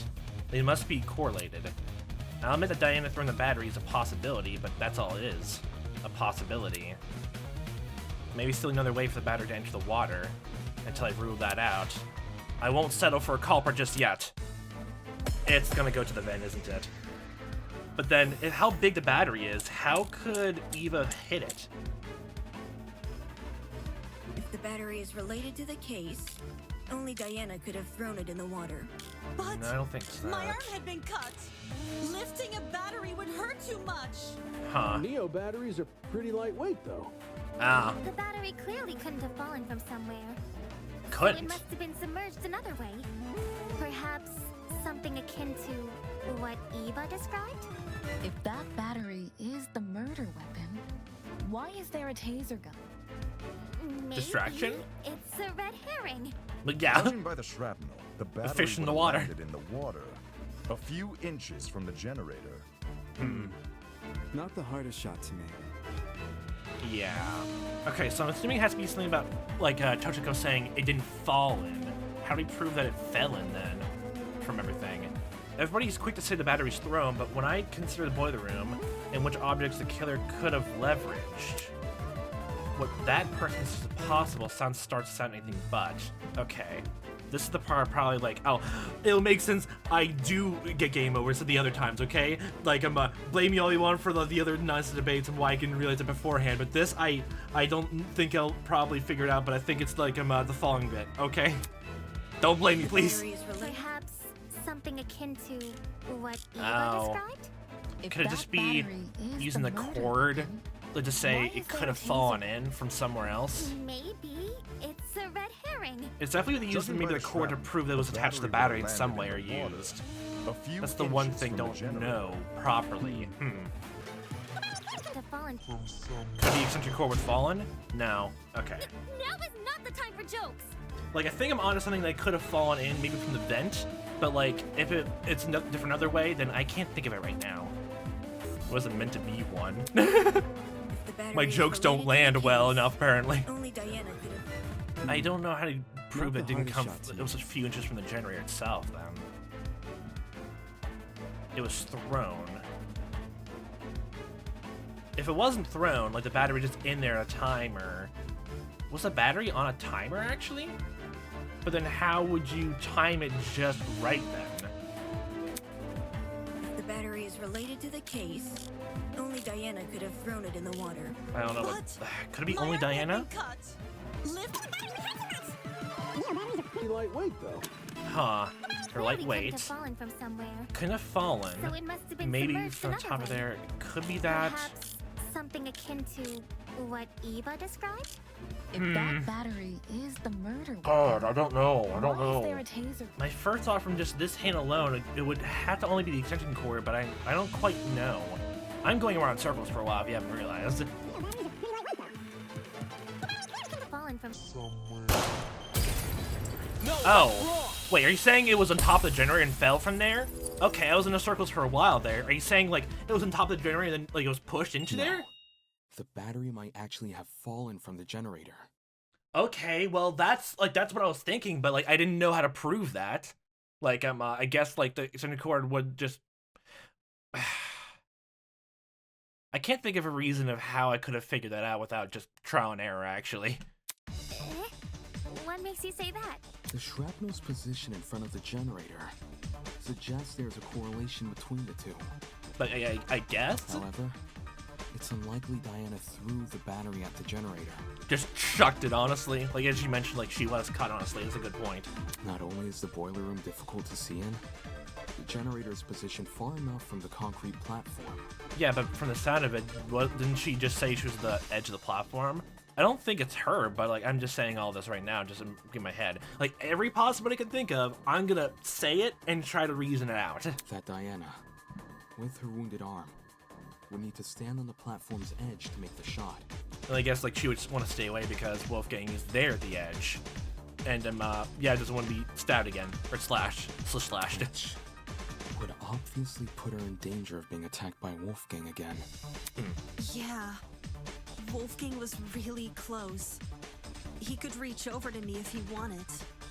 They must be correlated. I'll admit that Diana throwing the battery is a possibility, but that's all it is. A possibility. Maybe still another way for the battery to enter the water. Until I rule that out. I won't settle for a culprit just yet. It's gonna go to the vent, isn't it? But then, how big the battery is, how could Eva hit it? If the battery is related to the case, only Diana could have thrown it in the water. But No, I don't think so. my arm had been cut. Lifting a battery would hurt too much. Huh. Neo batteries are pretty lightweight, though. Ah. The battery clearly couldn't have fallen from somewhere. So Couldn't. it must have been submerged another way. Perhaps something akin to what Eva described? If that battery is the murder weapon, why is there a taser gun? Maybe Distraction? It's a red herring. But yeah. Judging by the shrapnel, the battery fish in the would have water. landed in the water, a few inches from the generator. Not the hardest shot to make. Yeah. Okay, so I'm assuming it has to be something about, like, Tochiko saying it didn't fall in. How do we prove that it fell in, then, from everything? Everybody's quick to say the battery's thrown, but when I consider the boiler room and which objects the killer could have leveraged, what that person says is possible starts to sound anything but. Okay. This is the part probably like, oh, it'll make sense. I do get game overs at the other times, okay? Like, blame me all you want for the other nonsense debates and why I didn't realize it beforehand. But this, I don't think I'll probably figure it out, but I think it's like, the falling bit, okay? Don't blame me, please. Perhaps something akin to what Eva described? Could it just be using the cord to just say it could have fallen in from somewhere else? Maybe it's a red herring. It's definitely using maybe the cord to prove that it was attached to the battery in some way or used. That's the one thing don't know properly. Could the extension cord have fallen? No. Okay. Now is not the time for jokes. Like, I think I'm onto something that could have fallen in maybe from the vent, but like, if it's different other way, then I can't think of it right now. It wasn't meant to be one. My jokes don't land well enough, apparently. Only Diana could have. I don't know how to prove it didn't come. It was a few inches from the generator itself. Then it was thrown. If it wasn't thrown, like the battery just in there, a timer. Was the battery on a timer actually? But then how would you time it just right then? If the battery is related to the case, only Diana could have thrown it in the water. I don't know. But could it be only Diana? Pretty lightweight, though. Huh. Or Couldn't lightweight. have fallen from somewhere. Couldn't have fallen. So it must have been Maybe submerged from the another top of way. there. Could be that. Perhaps something akin to what Eva described? If that battery is the murder weapon, God, I don't know. I don't why is there know. a taser? My first thought from just this hint alone, it would have to only be the extension cord, but I don't quite know. I'm going around in circles for a while if you haven't realized. Fallen from Oh, wait, are you saying it was on top of the generator and fell from there? Okay, I was in the circles for a while there. Are you saying, like, it was on top of the generator and then, like, it was pushed into there? The battery might actually have fallen from the generator. Okay, well, that's what I was thinking, but, like, I didn't know how to prove that. Like, I guess, like, the extended cord would just... I can't think of a reason of how I could have figured that out without just trial and error, actually. What makes you say that? The shrapnel's position in front of the generator suggests there's a correlation between the two. But I guess? However, it's unlikely Diana threw the battery at the generator. Just chucked it, honestly. Like, as you mentioned, like, she was cut, honestly. That's a good point. Not only is the boiler room difficult to see in, the generator is positioned far enough from the concrete platform. Yeah, but from the sound of it, didn't she just say she was the edge of the platform? I don't think it's her, but, like, I'm just saying all this right now, just in my head. Like, every possibility I can think of, I'm gonna say it and try to reason it out. That Diana, with her wounded arm, would need to stand on the platform's edge to make the shot. And I guess, like, she would just want to stay away because Wolfgang is there at the edge. And, yeah, doesn't want to be stabbed again. Or slashed. Which would obviously put her in danger of being attacked by Wolfgang again. Yeah. Wolfgang was really close. He could reach over to me if he wanted.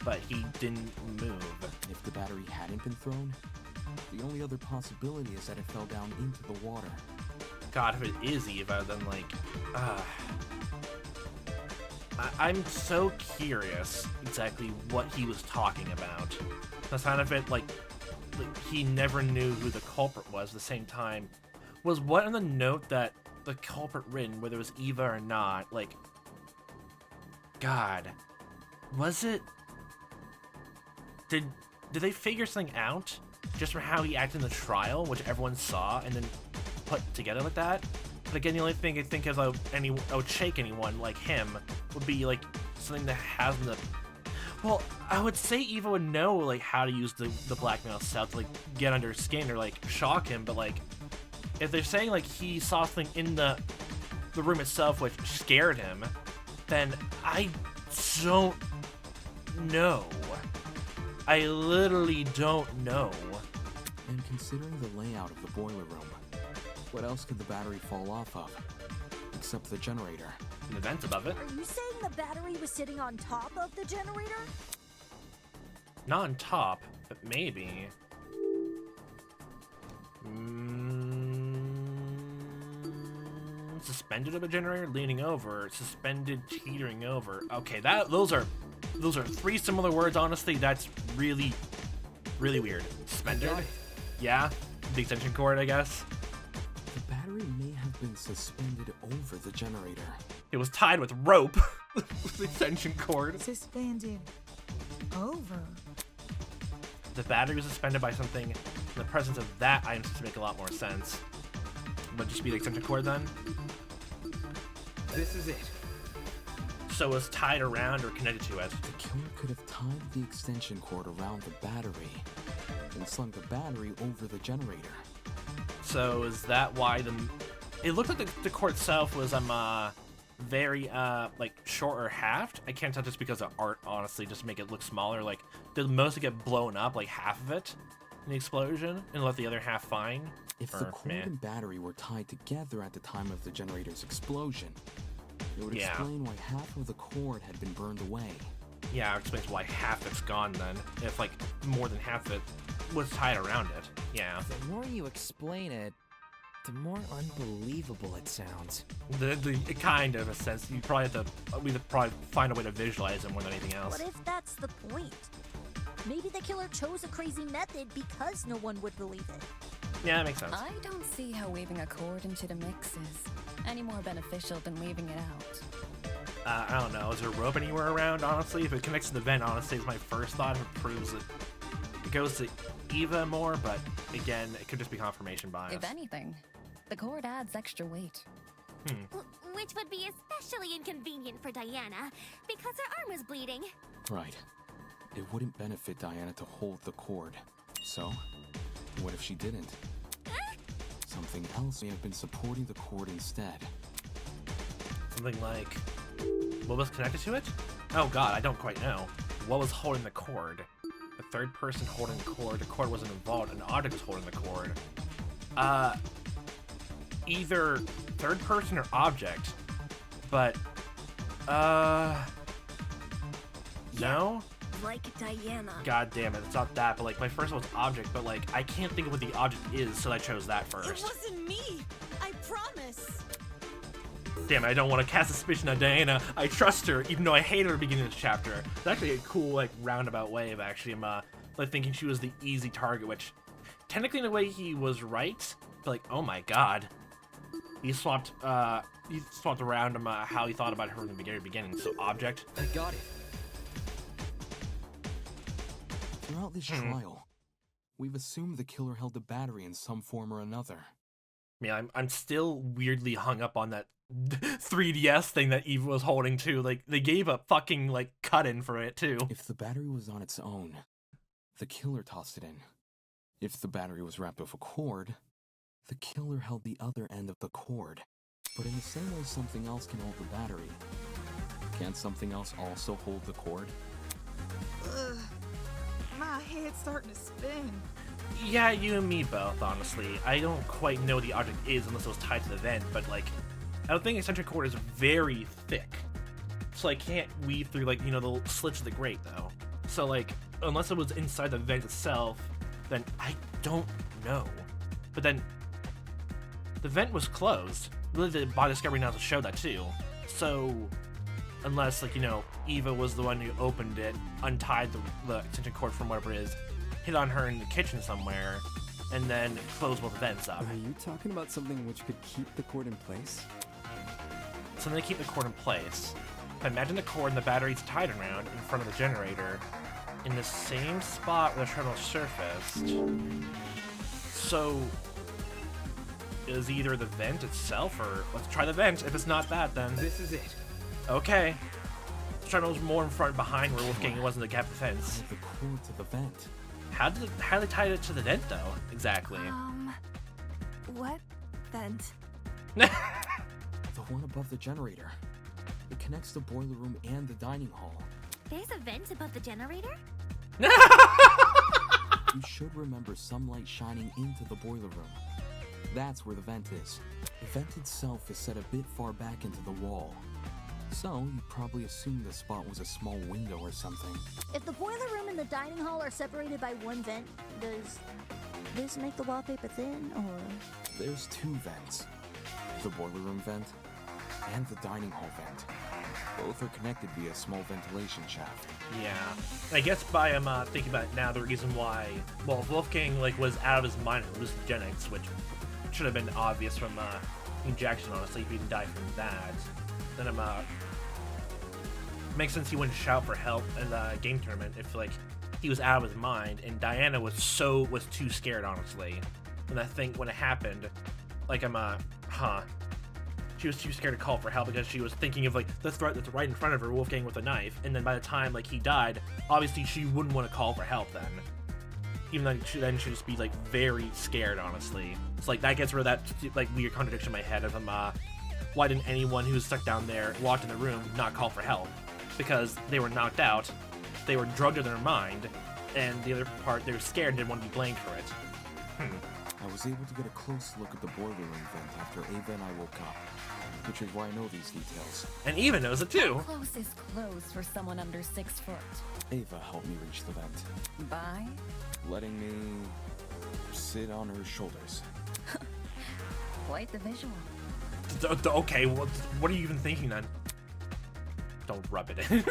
But he didn't move. If the battery hadn't been thrown, the only other possibility is that it fell down into the water. God, if it is Eva, then, like, I'm so curious exactly what he was talking about. The sound of it, like, he never knew who the culprit was at the same time. Was what in the note that the culprit written, whether it was Eva or not, like, God, was it, did they figure something out just from how he acted in the trial, which everyone saw and then put together like that? But again, the only thing I think of I would shake anyone like him would be like something that has the, well, I would say Eva would know like how to use the blackmail cell to like get under his skin or like shock him, but like if they're saying like he saw something in the room itself which scared him, then I don't know. I literally don't know. And considering the layout of the boiler room, what else could the battery fall off of? Except the generator. And the vents above it. Are you saying the battery was sitting on top of the generator? Not on top, but maybe. Suspended of a generator, leaning over, suspended, teetering over. Okay, those are 3 similar words. Honestly, that's really, really weird. Suspended, yeah, the extension cord, I guess. The battery may have been suspended over the generator. It was tied with rope. With the extension cord. Suspended over. The battery was suspended by something in the presence of that item to make a lot more sense. Would just be the extension cord then? This is it. So it was tied around or connected to it. The killer could have tied the extension cord around the battery and slung the battery over the generator. So is that why it looked like the cord itself was very like short or halved. I can't tell just because of art, honestly, just to make it look smaller. Like did most of it get blown up, like half of it in the explosion, and let the other half fine? If the cord and battery were tied together at the time of the generator's explosion, it would explain why half of the cord had been burned away. Yeah, it explains why half it's gone then. If like more than half of it was tied around it. Yeah. The more you explain it, the more unbelievable it sounds. It kind of, in a sense. You probably have to, we'd probably find a way to visualize it more than anything else. What if that's the point? Maybe the killer chose a crazy method because no one would believe it. Yeah, that makes sense. I don't see how weaving a cord into the mix is any more beneficial than leaving it out. I don't know. Is there rope anywhere around, honestly? If it connects to the vent, honestly, is my first thought. If it proves it goes to Eva more, but again, it could just be confirmation bias. If anything, the cord adds extra weight. Which would be especially inconvenient for Diana, because her arm was bleeding. Right. It wouldn't benefit Diana to hold the cord. So, what if she didn't? Something else may have been supporting the cord instead. Something like, what was connected to it? Oh god, I don't quite know. What was holding the cord? The third person holding the cord wasn't involved, an object was holding the cord. Either third person or object, but, no? Like Diana. God damn it, it's not that, but like my first one was object, but like I can't think of what the object is, so I chose that first. It wasn't me! I promise! Damn it, I don't want to cast suspicion on Diana. I trust her, even though I hate her at the beginning of this chapter. It's actually a cool, like, roundabout way of actually like thinking she was the easy target, which technically in a way he was right, but like, oh my god. He swapped around how he thought about her from the very beginning. So object. I got it. Throughout this trial, we've assumed the killer held the battery in some form or another. Yeah, I'm still weirdly hung up on that 3DS thing that Eve was holding too. Like they gave a fucking like cut-in for it too. If the battery was on its own, the killer tossed it in. If the battery was wrapped with a cord, the killer held the other end of the cord. But in the same way something else can hold the battery, can't something else also hold the cord? Ugh. My head's starting to spin. Yeah, you and me both, honestly. I don't quite know what the object is unless it was tied to the vent, but like, I don't think extension cord is very thick. So I can't weave through like, you know, the slits of the grate though. So like, unless it was inside the vent itself, then I don't know. But then, the vent was closed. Really, the body discovery now to show that too. So, unless like, you know, Eva was the one who opened it, untied the extension cord from whatever it is, hit on her in the kitchen somewhere, and then close both vents up. Are you talking about something which could keep the cord in place? Something to keep the cord in place. Imagine the cord and the batteries tied around in front of the generator in the same spot where the terminal surfaced. So, is either the vent itself, or let's try the vent. If it's not that, then this is it. Okay. The terminal's more in front and behind where Wolfgang wasn't the gap defense. The cord to the vent. How did they tie it to the vent though? Exactly. What vent? The one above the generator. It connects the boiler room and the dining hall. There's a vent above the generator? You should remember some light shining into the boiler room. That's where the vent is. The vent itself is set a bit far back into the wall. So, you probably assumed the spot was a small window or something. If the boiler room and the dining hall are separated by one vent, does this make the wallpaper thin, or...? There's two vents. The boiler room vent and the dining hall vent. Both are connected via a small ventilation shaft. Yeah. I guess by thinking about it now, the reason why, well, if Wolfgang was out of his mind and hallucinogenics, which should have been obvious from Jackson, honestly, if he didn't die from that, then makes sense he wouldn't shout for help in the game tournament if he was out of his mind, and Diana was too scared, honestly. And I think when it happened, she was too scared to call for help because she was thinking of the threat that's right in front of her, Wolfgang with a knife, and then by the time he died, obviously she wouldn't want to call for help then. Even though she'd just be very scared, honestly. It's that gets rid of that weird contradiction in my head of why didn't anyone who was stuck down there locked in the room not call for help? Because they were knocked out, they were drugged in their mind, and the other part, they were scared and didn't want to be blamed for it. I was able to get a close look at the boiler room vent after Ava and I woke up, which is why I know these details. And Eva knows it too. How close is close for someone under 6 foot? Ava helped me reach the vent. By? Letting me sit on her shoulders. Quite the visual. Okay, what are you even thinking then? Don't rub it in.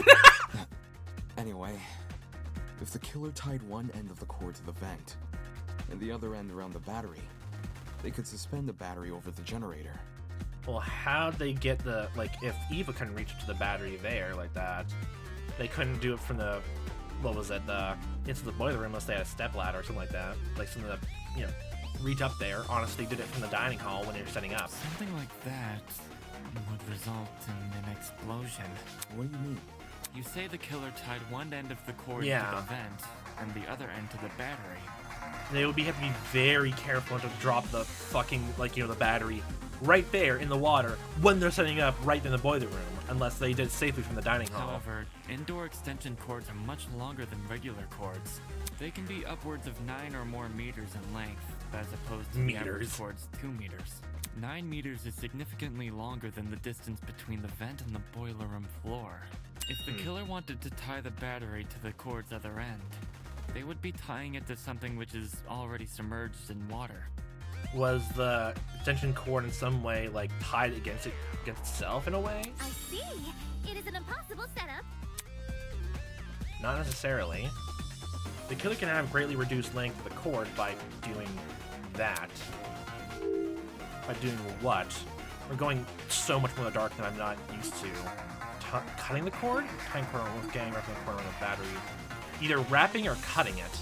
Anyway, if the killer tied one end of the cord to the vent, and the other end around the battery, they could suspend the battery over the generator. Well, how'd they get if Eva couldn't reach to the battery there like that, they couldn't do it from the, into the boiler room unless they had a step ladder or something like that. Something that, reach up there. Honestly, did it from the dining hall when they were setting up. Something like that would result in an explosion. What do you mean? You say the killer tied one end of the cord to the vent and the other end to the battery. They would have to be very careful to drop the fucking, the battery right there in the water when they're setting up right in the boiler room, unless they did it safely from the dining hall. However, indoor extension cords are much longer than regular cords. They can be upwards of 9 or more meters in length, as opposed to the average cord's 2 meters. 9 meters is significantly longer than the distance between the vent and the boiler room floor. If the killer wanted to tie the battery to the cord's other end, they would be tying it to something which is already submerged in water. Was the extension cord in some way tied against itself in a way? I see. It is an impossible setup. Not necessarily. The killer can have greatly reduced length of the cord by doing that. By doing what? We're going so much more in the dark than I'm not used to. Cutting the cord? Tying cord on Wolfgang, wrapping the cord on the battery. Either wrapping or cutting it.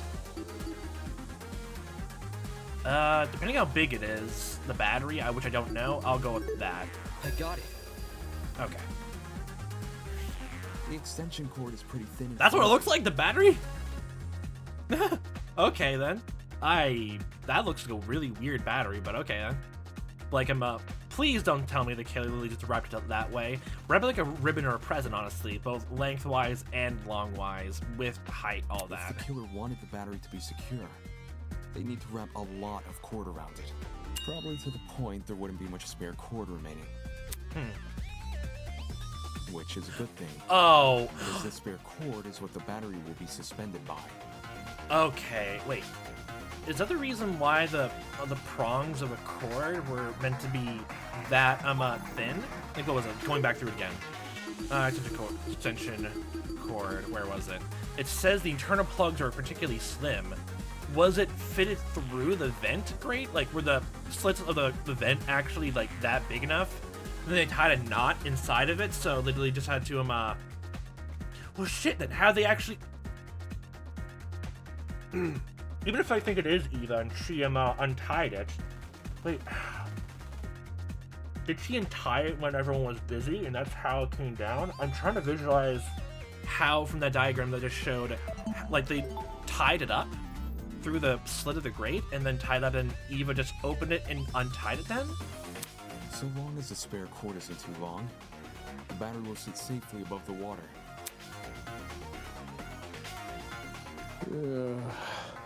Depending how big it is, the battery, which I don't know, I'll go with that. I got it. Okay. The extension cord is pretty thin. That's what it looks like, the battery? Okay then. That looks like a really weird battery, but okay then. Please don't tell me the killer literally just wrapped it up that way. Wrap it like a ribbon or a present, honestly, both lengthwise and longwise, with height, all that. If the killer wanted the battery to be secure, they need to wrap a lot of cord around it. Probably to the point there wouldn't be much spare cord remaining. Which is a good thing. Oh. Because the spare cord is what the battery will be suspended by. Okay, wait. Is that the reason why the prongs of a cord were meant to be that thin? What was it? Going back through it again. Extension cord. Where was it? It says the internal plugs are particularly slim, was it fitted through the vent grate? Like, were the slits of the vent actually, like, that big enough? And then they tied a knot inside of it, so literally just had to, well, shit, then how they actually... Even if I think it is Eva and she, untied it... Wait... Did she untie it when everyone was busy, and that's how it came down? I'm trying to visualize how, from that diagram that just showed, like, they tied it up through the slit of the grate, and then tied that in. Eva just opened it and untied it then? So long as the spare cord isn't too long, the battery will sit safely above the water.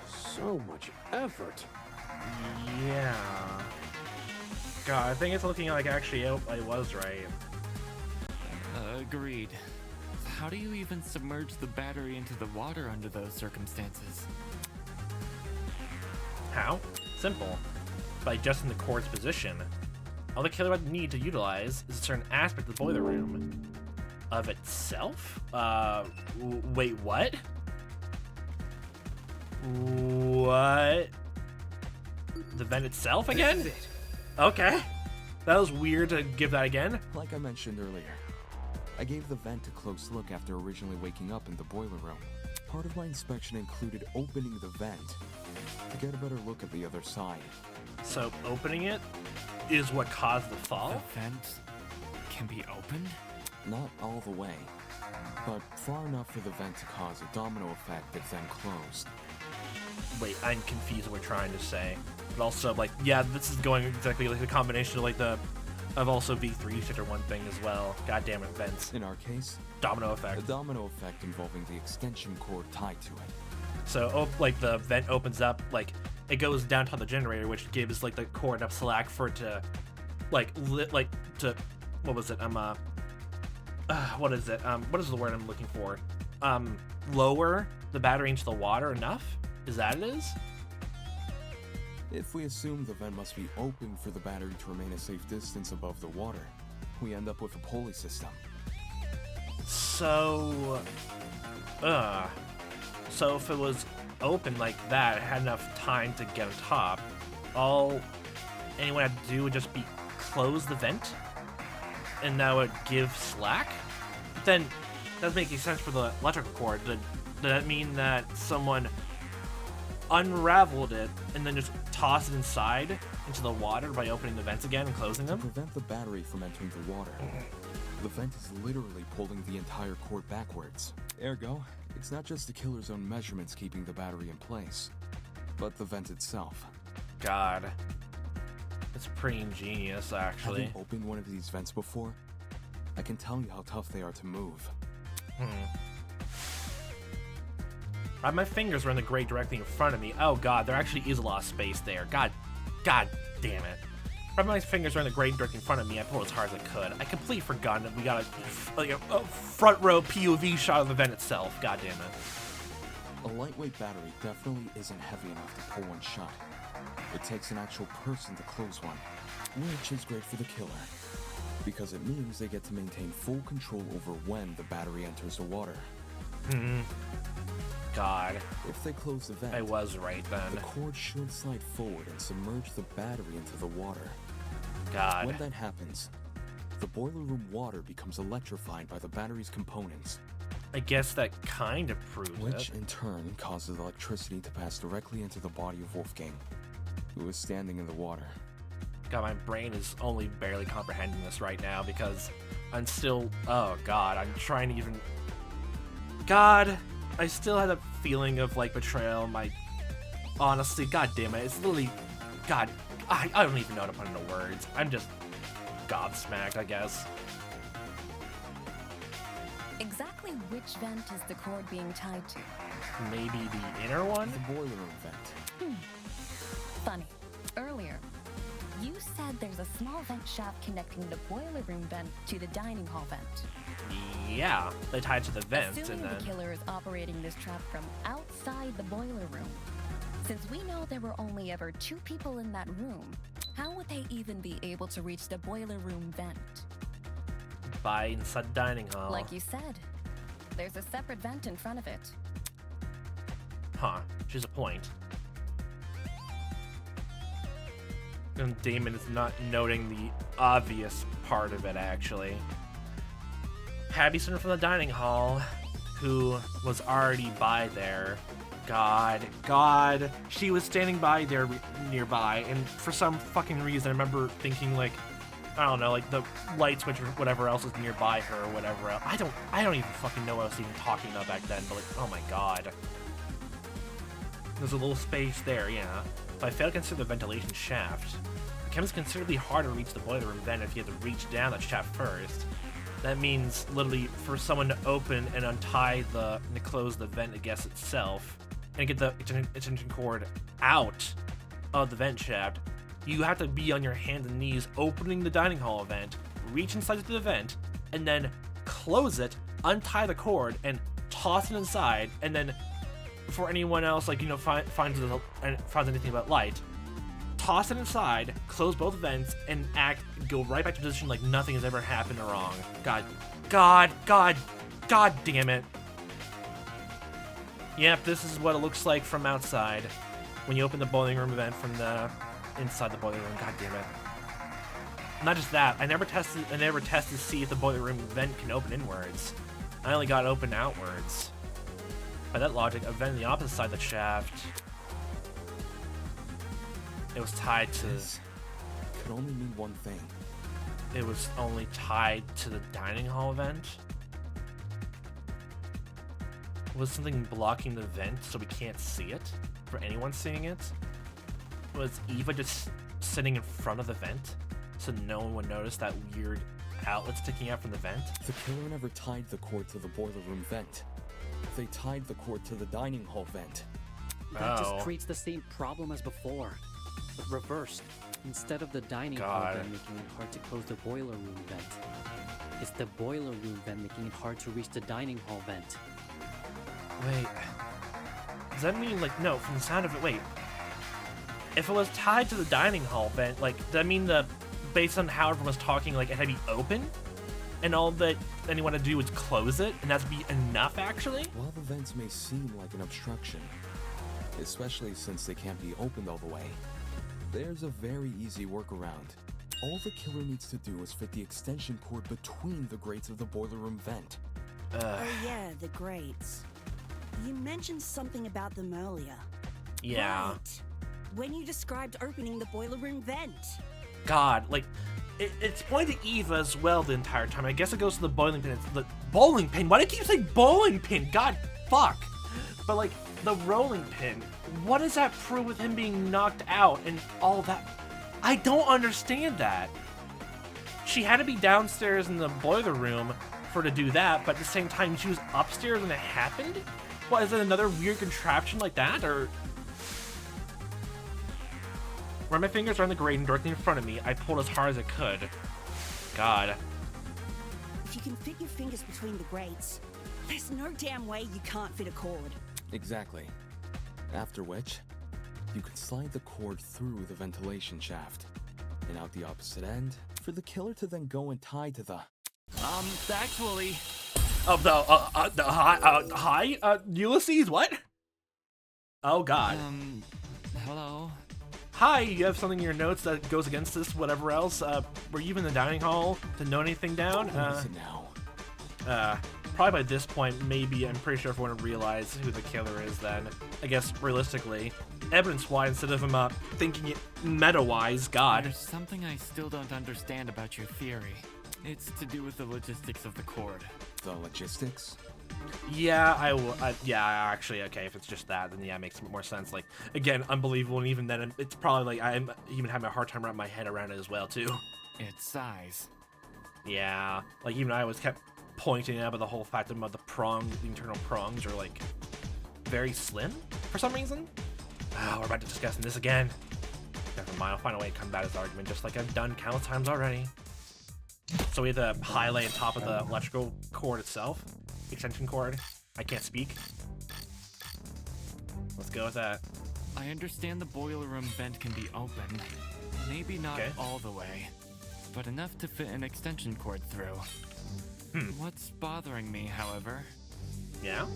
So much effort. Yeah. God, I think it's looking like actually I was right. Agreed. How do you even submerge the battery into the water under those circumstances? How? Simple. By adjusting the cord's position. All the killer would need to utilize is a certain aspect of the boiler room. Of itself? Wait, what? What? The vent itself again? Okay. That was weird to give that again. Like I mentioned earlier, I gave the vent a close look after originally waking up in the boiler room. Part of my inspection included opening the vent to get a better look at the other side. So opening it is what caused the fall? The vent can be opened? Not all the way, but far enough for the vent to cause a domino effect if then closed. Wait, I'm confused what we're trying to say. But also, like, yeah, this is going exactly like the combination of, like, of also V3 shit or one thing as well. Goddamn it, vents. In our case, domino effect. A domino effect involving the extension cord tied to it. So, like, the vent opens up, like, it goes down to the generator, which gives, like, the cord enough slack for it to, like, what was it? What is it? What is the word I'm looking for? Lower the battery into the water enough? Is that it is? If we assume the vent must be open for the battery to remain a safe distance above the water, we end up with a pulley system. So if it was open like that, it had enough time to get on top, all anyone had to do would just be close the vent, and that would give slack? But then, that doesn't make any sense for the electrical cord. Did that mean that someone unraveled it and then just tossed it inside into the water by opening the vents again and closing them? To prevent the battery from entering the water, the vent is literally pulling the entire cord backwards. Ergo, it's not just the killer's own measurements keeping the battery in place, but the vent itself. God. It's pretty ingenious, actually. Having opened one of these vents before, I can tell you how tough they are to move. My fingers were in the grate directly in front of me. Oh god, there actually is a lot of space there. God damn it. My fingers were in the grate directly in front of me. I pulled as hard as I could. I completely forgot that we got a front row POV shot of the vent itself. God damn it. A lightweight battery definitely isn't heavy enough to pull one shut. It takes an actual person to close one, which is great for the killer, because it means they get to maintain full control over when the battery enters the water. God. If they close the vent, I was right then. The cord should slide forward and submerge the battery into the water. God. When that happens, the boiler room water becomes electrified by the battery's components. I guess that kind of proves it. Which in turn causes electricity to pass directly into the body of Wolfgang, who is standing in the water. God, my brain is only barely comprehending this right now because I'm still... Oh, God, I'm trying to even... God, I still had a feeling of, like, betrayal. Honestly, God damn it, it's literally... God, I don't even know how to put into words. I'm just gobsmacked, I guess. Exactly which vent is the cord being tied to? Maybe the inner one? The boiler room vent. Funny. Earlier, you said there's a small vent shaft connecting the boiler room vent to the dining hall vent. Yeah, they tied to the vent. Assuming and then... the killer is operating this trap from outside the boiler room. Since we know there were only ever 2 people in that room, how would they even be able to reach the boiler room vent? By inside the dining hall. Like you said, there's a separate vent in front of it. Huh, she's a point. And Damon is not noting the obvious part of it, actually. Pabbison from the dining hall, who was already by there. God. She was standing by there nearby, and for some fucking reason, I remember thinking, like, I don't know, like the light switch or whatever else is nearby her or whatever else. I don't even fucking know what I was even talking about back then, but like, oh my god. There's a little space there, yeah. But I fail to consider the ventilation shaft. It becomes considerably harder to reach the boiler room vent if you have to reach down that shaft first. That means, literally, for someone to open and untie and close the vent, I guess, itself, and get the extension cord out of the vent shaft, you have to be on your hands and knees opening the dining hall vent, reach inside to the vent, and then close it, untie the cord, and toss it inside, and then, before anyone else, like, you know, finds anything about light, toss it inside, close both vents, and go right back to position like nothing has ever happened wrong. God damn it. Yep, this is what it looks like from outside when you open the boiling room vent from the inside the boiling room. God damn it. Not just that, I never tested to see if the boiler room vent can open inwards. I only got it open outwards. By that logic, a vent on the opposite side of the shaft, it was tied to... This could only mean one thing. It was only tied to the dining hall vent? Was something blocking the vent so we can't see it? For anyone seeing it? Was Eva just sitting in front of the vent so no one would notice that weird outlet sticking out from the vent? The killer never tied the cord to the boiler room vent. They tied the cord to the dining hall vent. That just creates the same problem as before, but reversed. Instead of the dining hall vent making it hard to close the boiler room vent, it's the boiler room vent making it hard to reach the dining hall vent. Wait. Does that mean, like, no, from the sound of it, wait. If it was tied to the dining hall vent, like, does that mean based on how everyone was talking, like, it had to be open? And all that anyone had to do was close it, and that'd be enough, actually? While the vents may seem like an obstruction, especially since they can't be opened all the way, there's a very easy workaround. All the killer needs to do is fit the extension cord between the grates of the boiler room vent. Oh yeah, the grates. You mentioned something about them earlier. Yeah. Right. When you described opening the boiler room vent. God, like, it's pointing to Eva as well the entire time. I guess it goes to the bowling pin. It's the bowling pin. Why do I keep saying bowling pin? God, fuck. But, like, the rolling pin. What does that prove with him being knocked out and all that? I don't understand that. She had to be downstairs in the boiler room for to do that, but at the same time, she was upstairs when it happened? What, is it another weird contraption like that, or... Run my fingers around the grating directly in front of me. I pulled as hard as I could. God. If you can fit your fingers between the grates, there's no damn way you can't fit a cord. Exactly. After which, you could slide the cord through the ventilation shaft and out the opposite end for the killer to then go and tie to the... Actually... Hi, Ulysses, what? Oh, God. Hello? Hi, you have something in your notes that goes against this, whatever else. Were you in the dining hall to note anything down? Probably by this point, maybe, I'm pretty sure everyone would realize who the killer is then. I guess, realistically. Evidence-wise, instead of him thinking it meta-wise, God. There's something I still don't understand about your theory. It's to do with the logistics of the cord. The logistics? Yeah, yeah, actually, okay, if it's just that, then yeah, it makes more sense. Like, again, unbelievable, and even then, it's probably like, I'm even having a hard time wrapping my head around it as well, too. Its size. Yeah, like, even I was kept pointing out about the whole fact that the internal prongs are, like, very slim, for some reason. Oh, we're about to discuss this again. Never mind, I'll find a way to combat his argument, just like I've done countless times already. So we have the highlight on top of the electrical cord itself. Extension cord. I can't speak. Let's go with that. I understand the boiler room vent can be opened. Maybe not all the way, but enough to fit an extension cord through. What's bothering me, however? Yeah?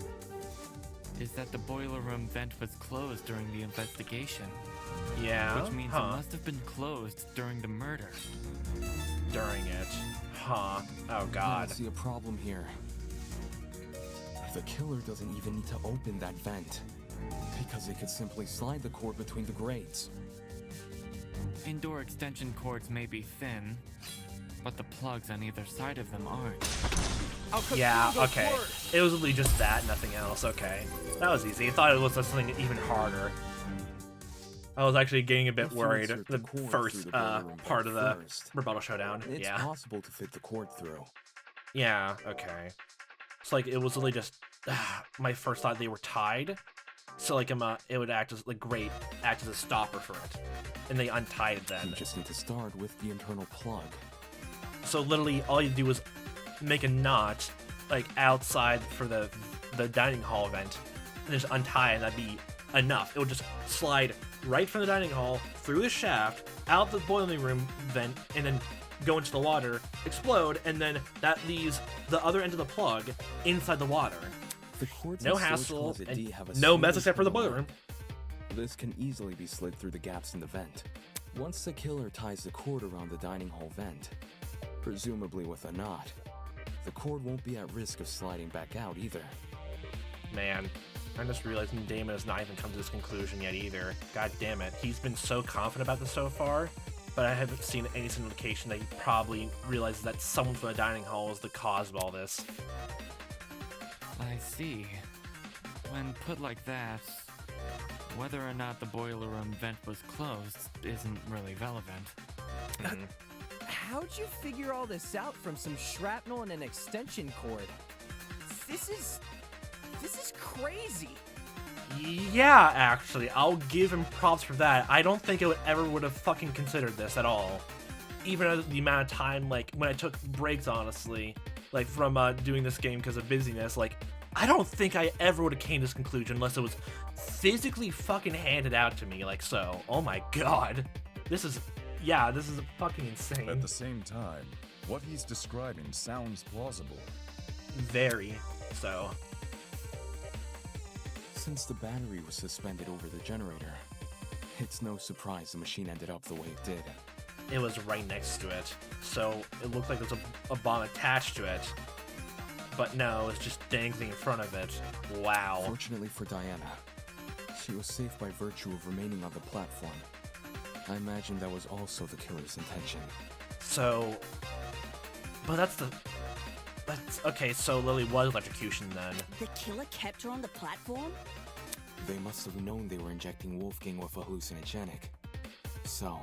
is that the boiler room vent was closed during the investigation. Yeah. Which means it must have been closed during the murder. During it. Huh. Oh god. I see a problem here. The killer doesn't even need to open that vent, because they could simply slide the cord between the grates. Indoor extension cords may be thin, but the plugs on either side of them aren't. Yeah, okay. It was literally just that, nothing else. Okay. That was easy. I thought it was something even harder. I was actually getting a bit worried the first part of the rebuttal showdown. It's possible to fit the cord through. Yeah, okay. It's like it was literally just my first thought they were tied. So like it would act as act as a stopper for it. And they untied it then. You just need to start with the internal plug. So literally all you do is make a knot like outside for the dining hall vent and just untie it, and that'd be enough. It would just slide right from the dining hall through the shaft, out the boiling room vent, and then go into the water, explode, and then that leaves the other end of the plug inside the water. The cords no in hassle, Storage Closet D have a no mess single except for the boiler terminal. room. This can easily be slid through the gaps in the vent. Once the killer ties the cord around the dining hall vent, presumably with a knot, the cord won't be at risk of sliding back out either. Man, I'm just realizing Damon has not even come to this conclusion yet either. God damn it. He's been so confident about this so far, but I haven't seen any indication that he probably realizes that someone from the dining hall is the cause of all this. I see. When put like that, whether or not the boiler room vent was closed isn't really relevant. How'd you figure all this out from some shrapnel and an extension cord? This is crazy. Yeah, actually, I'll give him props for that. I don't think I would have fucking considered this at all. Even at the amount of time, like, when I took breaks, honestly, like, from doing this game because of busyness, like, I don't think I ever would have came to this conclusion unless it was physically fucking handed out to me, like so. Oh my god. This is fucking insane. At the same time, what he's describing sounds plausible. Very so. Since the battery was suspended over the generator, it's no surprise the machine ended up the way it did. It was right next to it, so it looked like there was a bomb attached to it. But no, it's just dangling in front of it. Wow. Fortunately for Diana, she was safe by virtue of remaining on the platform. I imagine that was also the killer's intention. So, but that's okay, so Lily was electrocution then. The killer kept her on the platform? They must have known they were injecting Wolfgang with a hallucinogenic. So,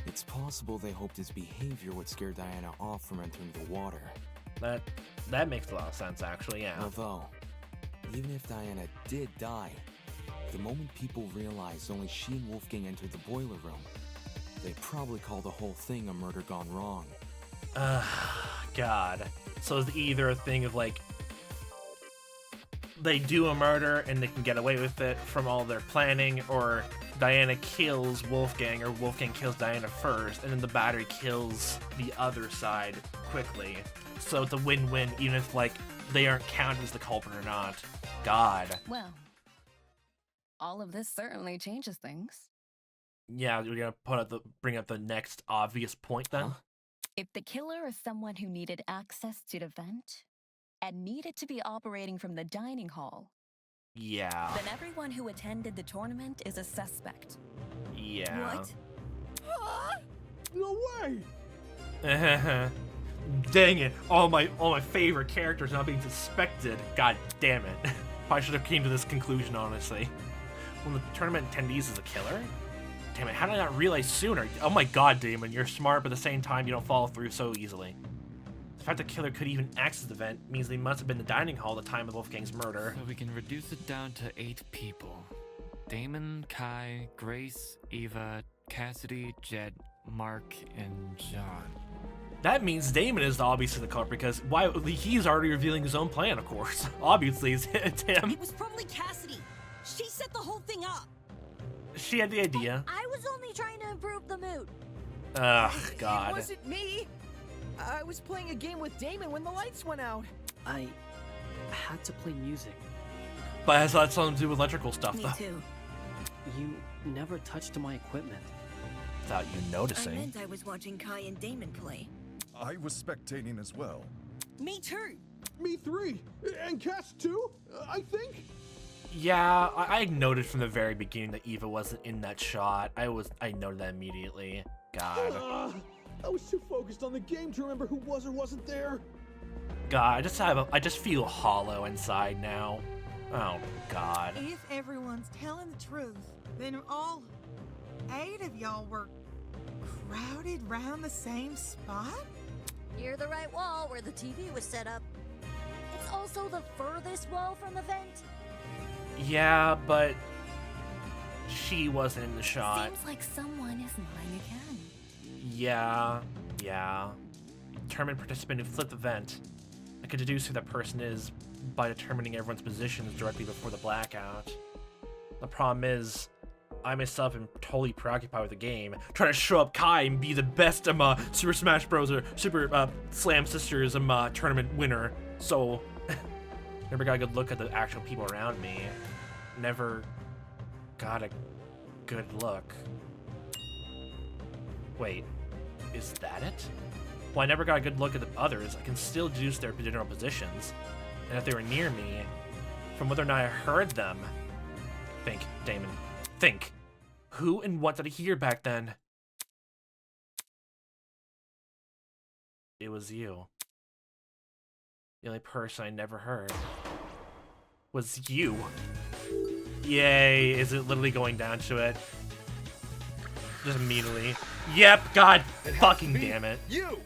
it's possible they hoped his behavior would scare Diana off from entering the water. That makes a lot of sense, actually, yeah. Although, even if Diana did die, the moment people realized only she and Wolfgang entered the boiler room, they'd probably call the whole thing a murder gone wrong. God. So it's either a thing of, like, they do a murder and they can get away with it from all their planning, or Diana kills Wolfgang, or Wolfgang kills Diana first, and then the battery kills the other side quickly. So it's a win-win, even if, like, they aren't counted as the culprit or not. God. Well, all of this certainly changes things. Yeah, you're gonna bring up the next obvious point then? Huh? If the killer is someone who needed access to the vent, and needed to be operating from the dining hall, yeah, then everyone who attended the tournament is a suspect. Yeah. What? No way! Dang it! All my favorite characters not being suspected. God damn it! Probably should have came to this conclusion, honestly. When the tournament attendees is a killer? Damn it! How did I not realize sooner? Oh my god, Damon, you're smart, but at the same time, you don't follow through so easily. The fact the killer could even access the vent means they must have been in the dining hall at the time of Wolfgang's murder. So we can reduce it down to 8 people. Damon, Kai, Grace, Eva, Cassidy, Jed, Mark, and John. That means Damon is obviously the culprit, because he's already revealing his own plan, of course. Obviously, it's him. It was probably Cassidy. She set the whole thing up. She had the idea. I was only trying to improve the mood. Ugh, God. It wasn't me. I was playing a game with Damon when the lights went out. I had to play music. But it has something to do with electrical stuff, though. Me too. You never touched my equipment. Without you noticing. I meant I was watching Kai and Damon play. I was spectating as well. Me too. Me 3. And Cass 2, I think? Yeah, I noted from the very beginning that Eva wasn't in that shot. I noted that immediately. God. I was too focused on the game to remember who was or wasn't there. God, I just feel hollow inside now. Oh, God. If everyone's telling the truth, then all 8 of y'all were crowded round the same spot? Near the right wall where the TV was set up. It's also the furthest wall from the vent. Yeah, but she wasn't in the shot. Seems like someone is lying again. Yeah. Determine participant who flipped the vent. I could deduce who that person is by determining everyone's positions directly before the blackout. The problem is, I myself am totally preoccupied with the game, trying to show up Kai and be the best Super Smash Bros. Or Super Slam Sisters tournament winner. So, never got a good look at the actual people around me. Never got a good look. Wait, is that it? Well, I never got a good look at the others. I can still deduce their general positions. And if they were near me, from whether or not I heard them. Think, Damon. Think. Who and what did I hear back then? It was you. The only person I never heard was you. Yay, is it literally going down to it? Just immediately. Yep, God fucking damn it. You!